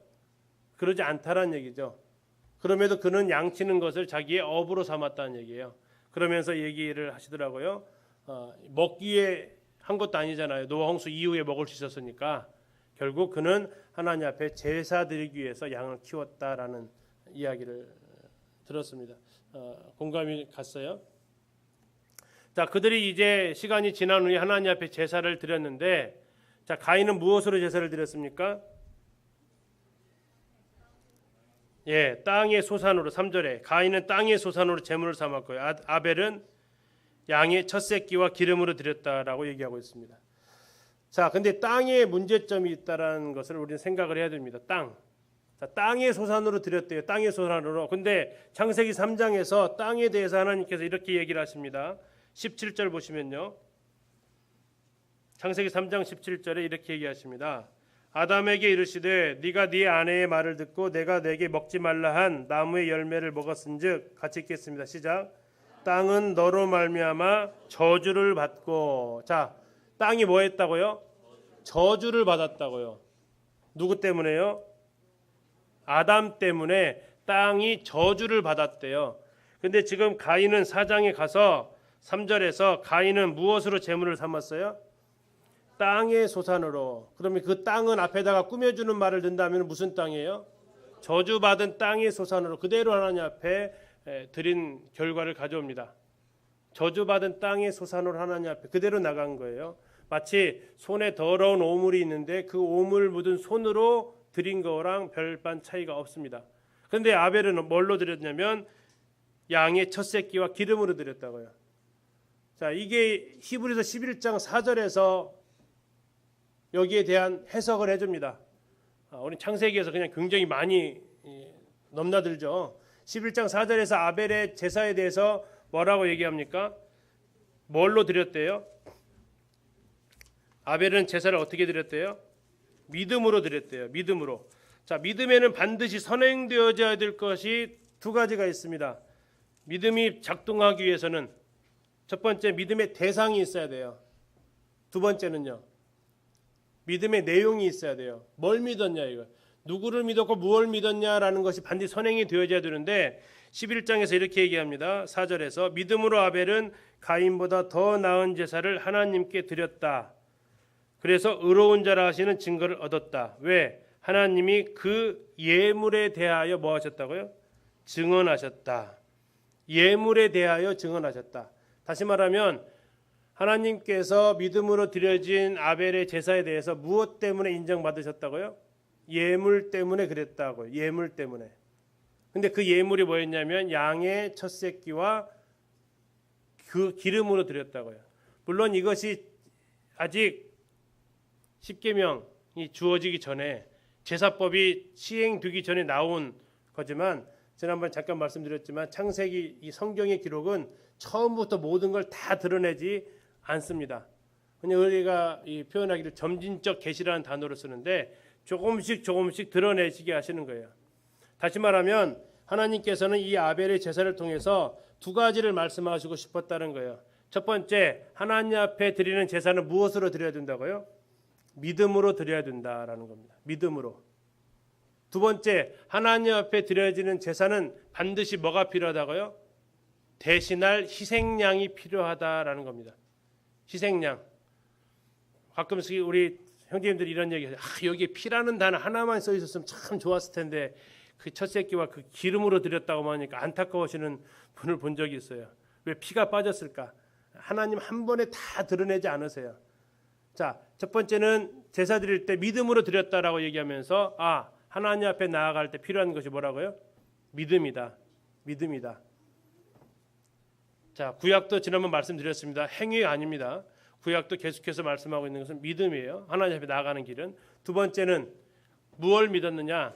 그러지 않다라는 얘기죠. 그럼에도 그는 양치는 것을 자기의 업으로 삼았다는 얘기예요. 그러면서 얘기를 하시더라고요. 먹기 위해 한 것도 아니잖아요. 노아 홍수 이후에 먹을 수 있었으니까 결국 그는 하나님 앞에 제사 드리기 위해서 양을 키웠다라는 이야기를 들었습니다. 공감이 갔어요? 자, 그들이 이제 시간이 지난 후에 하나님 앞에 제사를 드렸는데, 자, 가인은 무엇으로 제사를 드렸습니까? 예, 땅의 소산으로. 3절에 가인은 땅의 소산으로 제물을 삼았고요. 아벨은 양의 첫 새끼와 기름으로 드렸다라고 얘기하고 있습니다. 자, 근데 땅에 문제점이 있다라는 것을 우리는 생각을 해야 됩니다. 땅. 자, 땅의 소산으로 드렸대요. 땅의 소산으로. 근데 창세기 3장에서 땅에 대해서 하나님께서 이렇게 얘기를 하십니다. 17절 보시면요. 창세기 3장 17절에 이렇게 얘기하십니다. 아담에게 이르시되 네가 네 아내의 말을 듣고 내가 내게 먹지 말라 한 나무의 열매를 먹었은즉, 같이 읽겠습니다. 시작. 땅은 너로 말미암아 저주를 받고. 자, 땅이 뭐 했다고요? 저주를 받았다고요. 누구 때문에요? 아담 때문에 땅이 저주를 받았대요. 근데 지금 가인은 4장에 가서 3절에서 가인은 무엇으로 제물을 삼았어요? 땅의 소산으로. 그러면 그 땅은 앞에다가 꾸며주는 말을 든다면 무슨 땅이에요? 저주받은 땅의 소산으로 그대로 하나님 앞에 드린 결과를 가져옵니다. 저주받은 땅의 소산으로 하나님 앞에 그대로 나간 거예요. 마치 손에 더러운 오물이 있는데 그 오물 묻은 손으로 드린 거랑 별반 차이가 없습니다. 그런데 아벨은 뭘로 드렸냐면 양의 첫 새끼와 기름으로 드렸다고요. 자, 이게 히브리서 11장 4절에서 여기에 대한 해석을 해줍니다. 우리 창세기에서 그냥 굉장히 많이 넘나들죠. 11장 4절에서 아벨의 제사에 대해서 뭐라고 얘기합니까? 뭘로 드렸대요? 아벨은 제사를 어떻게 드렸대요? 믿음으로 드렸대요. 믿음으로. 자, 믿음에는 반드시 선행되어져야 될 것이 두 가지가 있습니다. 믿음이 작동하기 위해서는 첫 번째, 믿음의 대상이 있어야 돼요. 두 번째는요, 믿음의 내용이 있어야 돼요. 뭘 믿었냐, 이거. 누구를 믿었고 무엇을 믿었냐라는 것이 반드시 선행이 되어져야 되는데 11장에서 이렇게 얘기합니다. 4절에서 믿음으로 아벨은 가인보다 더 나은 제사를 하나님께 드렸다. 그래서 의로운 자라 하시는 증거를 얻었다. 왜? 하나님이 그 예물에 대하여 뭐 하셨다고요? 증언하셨다. 예물에 대하여 증언하셨다. 다시 말하면 하나님께서 믿음으로 드려진 아벨의 제사에 대해서 무엇 때문에 인정받으셨다고요? 예물 때문에 그랬다고요. 예물 때문에. 근데 그 예물이 뭐였냐면 양의 첫 새끼와 그 기름으로 드렸다고요. 물론 이것이 아직 십계명이 주어지기 전에 제사법이 시행되기 전에 나온 거지만 지난번에 잠깐 말씀드렸지만 창세기 이 성경의 기록은 처음부터 모든 걸 다 드러내지 않습니다. 그냥 우리가 이 표현하기를 점진적 계시라는 단어를 쓰는데 조금씩 드러내시게 하시는 거예요. 다시 말하면 하나님께서는 이 아벨의 제사를 통해서 두 가지를 말씀하시고 싶었다는 거예요. 첫 번째, 하나님 앞에 드리는 제사는 무엇으로 드려야 된다고요? 믿음으로 드려야 된다라는 겁니다. 믿음으로. 두 번째, 하나님 앞에 드려지는 제사는 반드시 뭐가 필요하다고요? 대신할 희생양이 필요하다라는 겁니다. 희생양. 가끔씩 우리 형제님들이 이런 얘기해요. 여기에 피라는 단어 하나만 써 있었으면 참 좋았을 텐데 그 첫 새끼와 그 기름으로 드렸다고 하니까 안타까워하시는 분을 본 적이 있어요. 왜 피가 빠졌을까? 하나님 한 번에 다 드러내지 않으세요. 자, 첫 번째는 제사 드릴 때 믿음으로 드렸다라고 얘기하면서 하나님 앞에 나아갈 때 필요한 것이 뭐라고요? 믿음이다. 믿음이다. 자, 구약도 지난번 말씀드렸습니다. 행위 아닙니다. 구약도 계속해서 말씀하고 있는 것은 믿음이에요. 하나님 앞에 나아가는 길은. 두 번째는 무엇을 믿었느냐?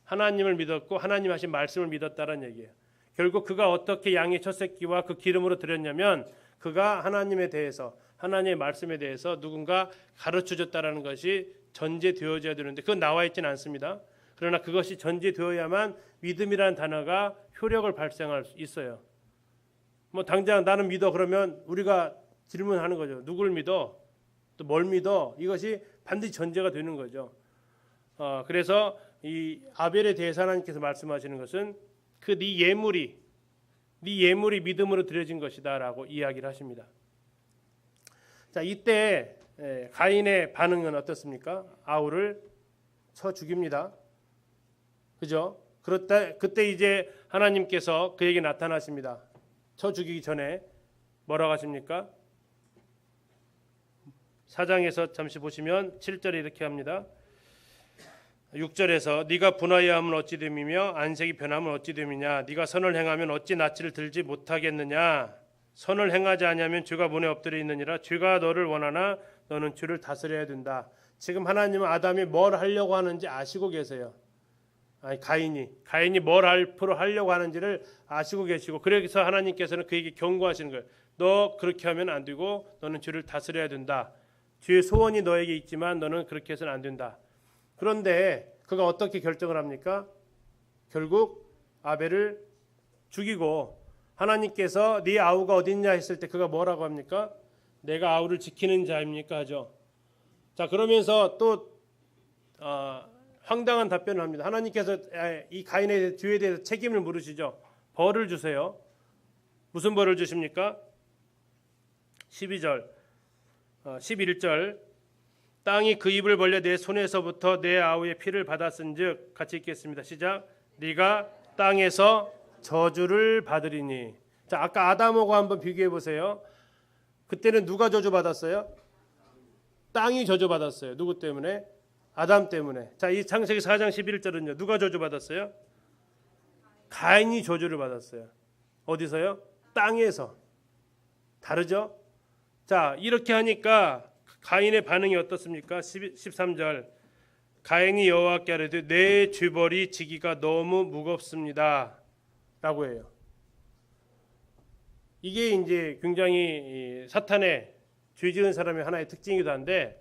하나님을 믿었고 하나님 하신 말씀을 믿었다는 얘기예요. 결국 그가 어떻게 양의 첫 새끼와 그 기름으로 드렸냐면 그가 하나님에 대해서 하나님의 말씀에 대해서 누군가 가르쳐줬다라는 것이 전제되어져야 되는데 그건 나와 있지는 않습니다. 그러나 그것이 전제되어야만 믿음이라는 단어가 효력을 발생할 수 있어요. 뭐 당장 나는 믿어 그러면 우리가 질문하는 거죠. 누굴 믿어? 또 뭘 믿어? 이것이 반드시 전제가 되는 거죠. 그래서 이 아벨에 대해서 하나님께서 말씀하시는 것은 그 네 예물이 믿음으로 드려진 것이다라고 이야기를 하십니다. 자, 이때 가인의 반응은 어떻습니까? 아우를 쳐 죽입니다. 그죠? 그때 이제 하나님께서 그에게 나타나십니다. 쳐 죽이기 전에 뭐라고 하십니까? 4장에서 잠시 보시면 7절에 이렇게 합니다. 6절에서 네가 분하여 하면 어찌 됨이며 안색이 변하면 어찌 됨이냐 네가 선을 행하면 어찌 낯을 들지 못하겠느냐 선을 행하지 아니하면 죄가 문에 엎드려 있느니라 죄가 너를 원하나 너는 죄를 다스려야 된다. 지금 하나님은 아담이 뭘 하려고 하는지 아시고 계세요. 가인이 뭘 앞으로 하려고 하는지를 아시고 계시고 그래서 하나님께서는 그에게 경고하시는 거예요. 너 그렇게 하면 안 되고 너는 죄를 다스려야 된다. 죄의 소원이 너에게 있지만 너는 그렇게 해서는 안 된다. 그런데 그가 어떻게 결정을 합니까? 결국 아벨을 죽이고 하나님께서 네 아우가 어디 있냐 했을 때 그가 뭐라고 합니까? 내가 아우를 지키는 자입니까? 하죠. 자, 그러면서 또 황당한 답변을 합니다. 하나님께서 이 가인의 죄에 대해서 책임을 물으시죠. 벌을 주세요. 무슨 벌을 주십니까? 12절 11절 땅이 그 입을 벌려 내 손에서부터 내 아우의 피를 받았은즉 같이 읽겠습니다. 시작. 네가 땅에서 저주를 받으리니. 자, 아까 아담하고 한번 비교해 보세요. 그때는 누가 저주 받았어요? 땅이 저주 받았어요. 누구 때문에? 아담 때문에. 자, 이 창세기 4장 11절은요. 누가 저주 받았어요? 가인이 저주를 받았어요. 어디서요? 땅에서. 다르죠? 자, 이렇게 하니까 가인의 반응이 어떻습니까? 13절 가인이 여호와께 아뢰되 내 죄벌이 지기가 너무 무겁습니다 라고 해요. 이게 이제 굉장히 사탄의 죄 지은 사람의 하나의 특징이기도 한데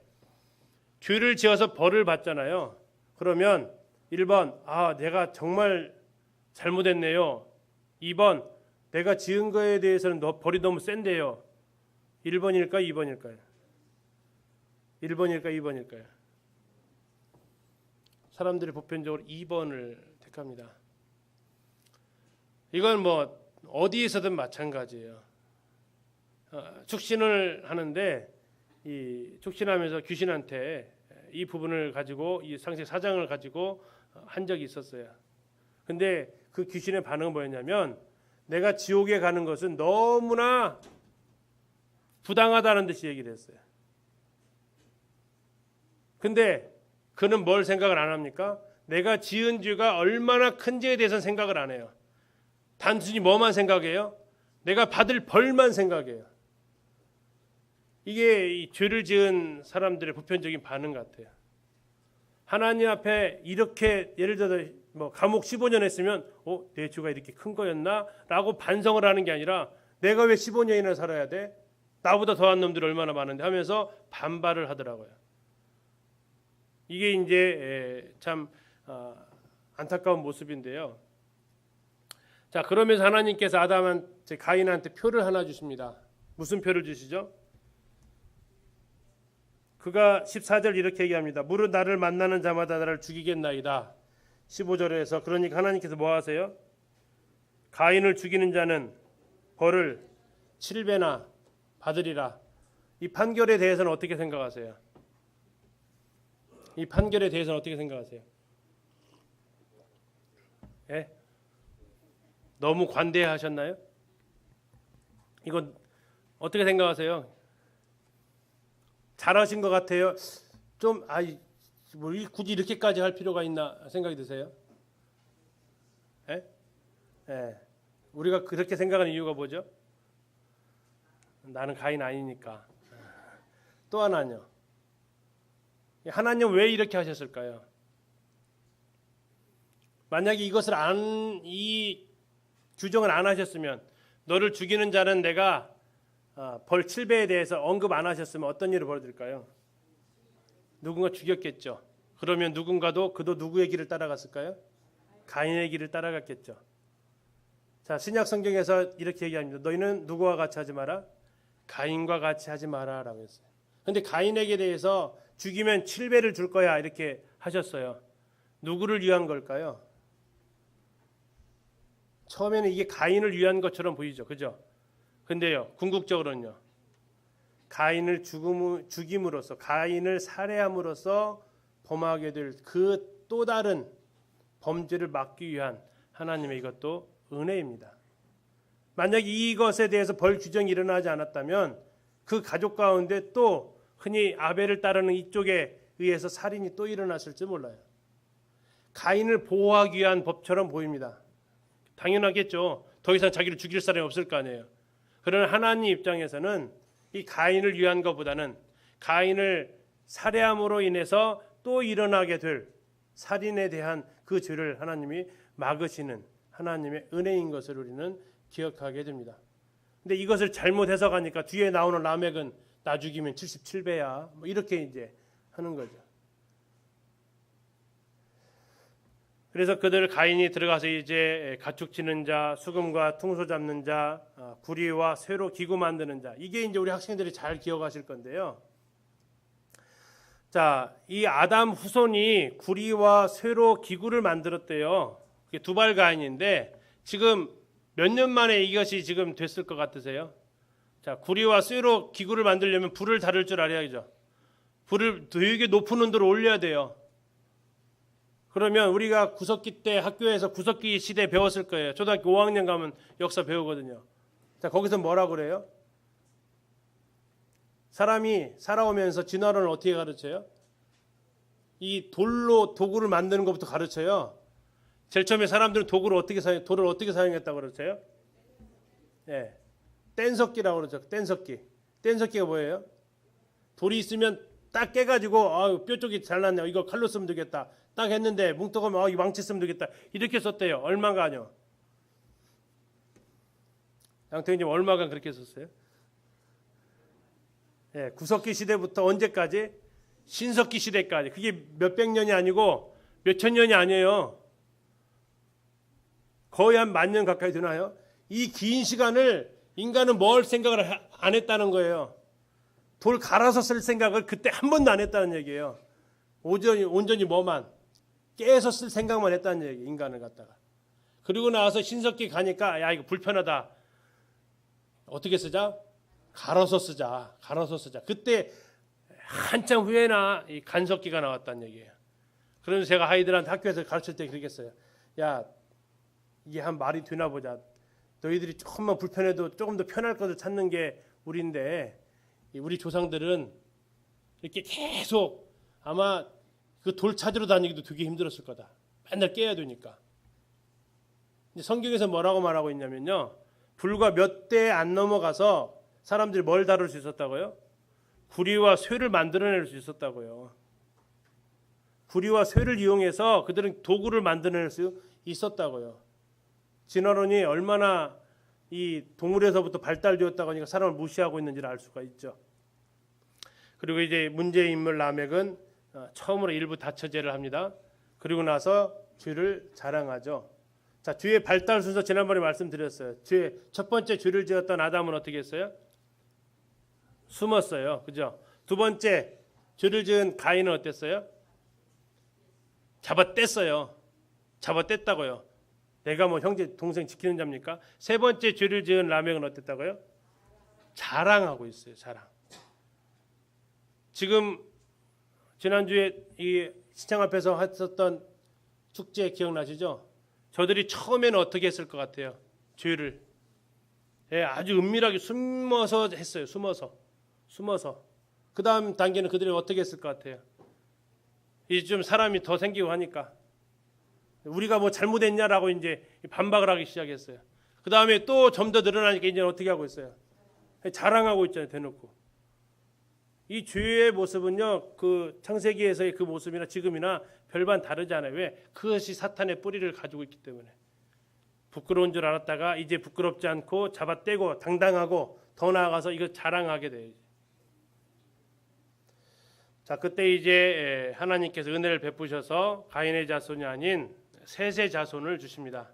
죄를 지어서 벌을 받잖아요. 그러면 1번 내가 정말 잘못했네요. 2번 내가 지은 거에 대해서는 벌이 너무 센데요. 1번일까 2번일까요? 1번일까 2번일까요? 사람들이 보편적으로 2번을 택합니다. 이건 뭐 어디에서든 마찬가지예요. 축신을 하는데 이 축신하면서 귀신한테 이 부분을 가지고 이 창세기 4장을 가지고 한 적이 있었어요. 근데 그 귀신의 반응은 뭐였냐면 내가 지옥에 가는 것은 너무나 부당하다는 듯이 얘기를 했어요. 근데 그는 뭘 생각을 안 합니까? 내가 지은 죄가 얼마나 큰지에 대해서는 생각을 안 해요. 단순히 뭐만 생각해요? 내가 받을 벌만 생각해요. 이게 이 죄를 지은 사람들의 보편적인 반응 같아요. 하나님 앞에 이렇게 예를 들어 뭐 감옥 15년 했으면 내 죄가 이렇게 큰 거였나? 라고 반성을 하는 게 아니라 내가 왜 15년이나 살아야 돼? 나보다 더한 놈들이 얼마나 많은데 하면서 반발을 하더라고요. 이게 이제 참 안타까운 모습인데요. 자, 그러면서 하나님께서 가인한테 표를 하나 주십니다. 무슨 표를 주시죠? 그가 14절 이렇게 얘기합니다. 무릇 나를 만나는 자마다 나를 죽이겠나이다. 15절에서 그러니까 하나님께서 뭐 하세요? 가인을 죽이는 자는 벌을 7배나 받으리라. 이 판결에 대해서는 어떻게 생각하세요? 이 판결에 대해서는 어떻게 생각하세요? 예? 너무 관대하셨나요? 이건 어떻게 생각하세요? 잘하신 것 같아요. 좀 뭐 굳이 이렇게까지 할 필요가 있나 생각이 드세요? 예? 예. 우리가 그렇게 생각하는 이유가 뭐죠? 나는 가인 아니니까. 또 하나는요. 하나님 왜 이렇게 하셨을까요? 만약에 이것을 이 규정을 안 하셨으면, 너를 죽이는 자는 내가 벌 7배에 대해서 언급 안 하셨으면 어떤 일을 벌어질까요? 누군가 죽였겠죠. 그러면 누군가도 그도 누구의 길을 따라갔을까요? 가인의 길을 따라갔겠죠. 자, 신약 성경에서 이렇게 얘기합니다. 너희는 누구와 같이 하지 마라? 가인과 같이 하지 마라 라고 했어요. 그런데 가인에게 대해서 죽이면 7배를 줄 거야 이렇게 하셨어요. 누구를 위한 걸까요? 처음에는 이게 가인을 위한 것처럼 보이죠. 그죠? 근데요, 궁극적으로는요. 가인을 죽임으로써, 가인을 살해함으로써 범하게 될 그 또 다른 범죄를 막기 위한 하나님의 이것도 은혜입니다. 만약 이것에 대해서 벌 규정이 일어나지 않았다면 그 가족 가운데 또 흔히 아벨을 따르는 이쪽에 의해서 살인이 또 일어났을지 몰라요. 가인을 보호하기 위한 법처럼 보입니다. 당연하겠죠. 더 이상 자기를 죽일 사람이 없을 거 아니에요. 그러나 하나님 입장에서는 이 가인을 위한 것보다는 가인을 살해함으로 인해서 또 일어나게 될 살인에 대한 그 죄를 하나님이 막으시는 하나님의 은혜인 것을 우리는 기억하게 됩니다. 근데 이것을 잘못 해석하니까 뒤에 나오는 라멕은 나 죽이면 77배야. 뭐 이렇게 이제 하는 거죠. 그래서 그들 가인이 들어가서 이제 가축 치는 자, 수금과 퉁소 잡는 자, 구리와 쇠로 기구 만드는 자. 이게 이제 우리 학생들이 잘 기억하실 건데요. 자, 이 아담 후손이 구리와 쇠로 기구를 만들었대요. 그게 두발 가인인데 지금 몇 년 만에 이것이 지금 됐을 것 같으세요? 자, 구리와 쇠로 기구를 만들려면 불을 다룰 줄 알아야죠. 불을 되게 높은 온도로 올려야 돼요. 그러면 우리가 구석기 때 학교에서 구석기 시대 배웠을 거예요. 초등학교 5학년 가면 역사 배우거든요. 자, 거기서 뭐라고 그래요? 사람이 살아오면서 진화론을 어떻게 가르쳐요? 이 돌로 도구를 만드는 것부터 가르쳐요. 제일 처음에 사람들은 돌을 어떻게 사용했다고 그러세요? 예, 뗀석기라고 그러죠. 뗀석기. 뗀석기가 뭐예요? 돌이 있으면 딱 깨가지고 뼈 쪽이 잘났네. 이거 칼로 쓰면 되겠다. 딱 했는데 뭉떡하면 이 망치 쓰면 되겠다. 이렇게 썼대요. 얼마간요? 양태희님 얼마간 그렇게 썼어요? 예, 구석기 시대부터 언제까지? 신석기 시대까지. 그게 몇백 년이 아니고 몇천 년이 아니에요. 거의 한 10,000년 가까이 되나요? 이 긴 시간을 인간은 뭘 생각을 안 했다는 거예요. 돌 갈아서 쓸 생각을 그때 한 번도 안 했다는 얘기예요. 온전히 뭐만 깨서 쓸 생각만 했다는 얘기, 인간을 갖다가. 그리고 나서 신석기 가니까 야, 이거 불편하다. 어떻게 쓰자? 갈아서 쓰자. 그때 한참 후에나 이 간석기가 나왔다는 얘기예요. 그러면서 제가 아이들한테 학교에서 가르칠 때 그러겠어요. 야, 이게 한 말이 되나 보자. 너희들이 조금만 불편해도 조금 더 편할 것을 찾는 게 우리인데 우리 조상들은 이렇게 계속 아마 그 돌 찾으러 다니기도 되게 힘들었을 거다. 맨날 깨야 되니까. 성경에서 뭐라고 말하고 있냐면요. 불과 몇 대 안 넘어가서 사람들이 뭘 다룰 수 있었다고요? 구리와 쇠를 만들어낼 수 있었다고요. 구리와 쇠를 이용해서 그들은 도구를 만들어낼 수 있었다고요. 진화론이 얼마나 이 동물에서부터 발달되었다고 하니까 사람을 무시하고 있는지를 알 수가 있죠. 그리고 이제 문제의 인물 라멕은 처음으로 일부 다처제를 합니다. 그리고 나서 죄를 자랑하죠. 자, 죄의 발달 순서 지난번에 말씀드렸어요. 첫 번째 죄를 지었던 아담은 어떻게 했어요? 숨었어요. 그죠? 두 번째, 죄를 지은 가인은 어땠어요? 잡아뗐어요. 잡아뗐다고요. 내가 뭐 형제 동생 지키는 자입니까? 세 번째 죄를 지은 라멕은 어땠다고요? 자랑하고 있어요. 자랑. 지금 지난주에 이 시청 앞에서 했었던 축제 기억나시죠? 저들이 처음에는 어떻게 했을 것 같아요? 죄를 아주 은밀하게 숨어서 했어요. 숨어서. 그 다음 단계는 그들이 어떻게 했을 것 같아요? 이제 좀 사람이 더 생기고 하니까 우리가 뭐 잘못했냐라고 이제 반박을 하기 시작했어요. 그 다음에 또 좀 더 늘어나니까 이제 어떻게 하고 있어요? 자랑하고 있잖아요. 대놓고. 이 죄의 모습은요, 그 창세기에서의 그 모습이나 지금이나 별반 다르지 않아요. 왜? 그것이 사탄의 뿌리를 가지고 있기 때문에. 부끄러운 줄 알았다가 이제 부끄럽지 않고 잡아떼고 당당하고 더 나아가서 이거 자랑하게 돼요. 자, 그때 이제 하나님께서 은혜를 베푸셔서 가인의 자손이 아닌 셋의 자손을 주십니다.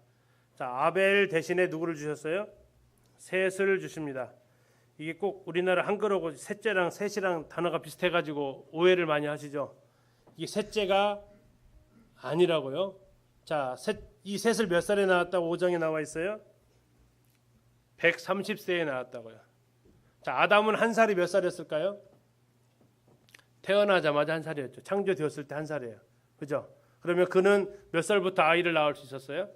자, 아벨 대신에 누구를 주셨어요? 셋을 주십니다. 이게 꼭 우리나라 한글하고 셋째랑 셋이랑 단어가 비슷해가지고 오해를 많이 하시죠. 이게 셋째가 아니라고요. 자, 이 셋을 몇 살에 낳았다고 5장에 나와 있어요? 130세에 낳았다고요. 자, 아담은 한 살이 몇 살이었을까요? 태어나자마자 한 살이었죠. 창조되었을 때 한 살이에요. 그죠? 그러면 그는 몇 살부터 아이를 낳을 수 있었어요?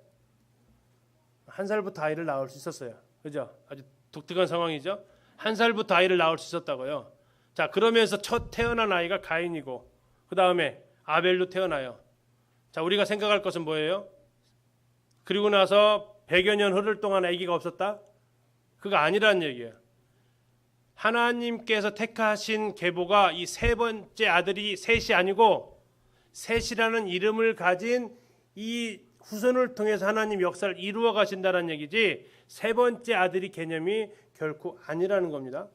한 살부터 아이를 낳을 수 있었어요. 그죠? 아주 독특한 상황이죠. 한 살부터 아이를 낳을 수 있었다고요. 자, 그러면서 첫 태어난 아이가 가인이고 그 다음에 아벨로 태어나요. 자, 우리가 생각할 것은 뭐예요? 그리고 나서 100여 년 흐를 동안 아기가 없었다? 그거 아니라는 얘기예요. 하나님께서 택하신 계보가 이 세 번째 아들이 셋이 아니고 셋이라는 이름을 가진 이 후손을 통해서 하나님 역사를 이루어 가신다는 얘기지 세 번째 아들이 개념이 결코 아니라는 겁니다.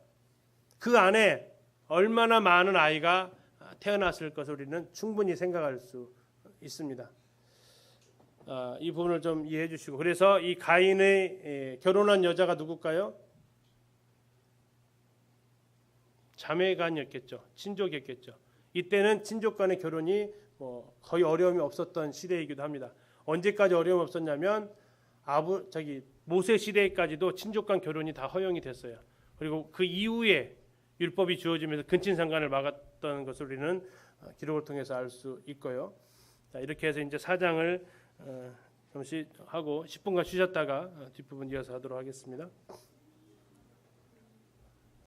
그 안에 얼마나 많은 아이가 태어났을 것을 우리는 충분히 생각할 수 있습니다. 이 부분을 좀 이해해 주시고, 그래서 이 가인의 결혼한 여자가 누굴까요? 자매간이었겠죠. 친족이었겠죠. 이때는 친족 간의 결혼이 거의 어려움이 없었던 시대이기도 합니다. 언제까지 어려움이 없었냐면 모세 시대까지도 친족 간 결혼이 다 허용이 됐어요. 그리고 그 이후에 율법이 주어지면서 근친상간을 막았던 것을 우리는 기록을 통해서 알 수 있고요. 자, 이렇게 해서 이제 4장을 잠시 하고 10분간 쉬셨다가 뒷부분 이어서 하도록 하겠습니다.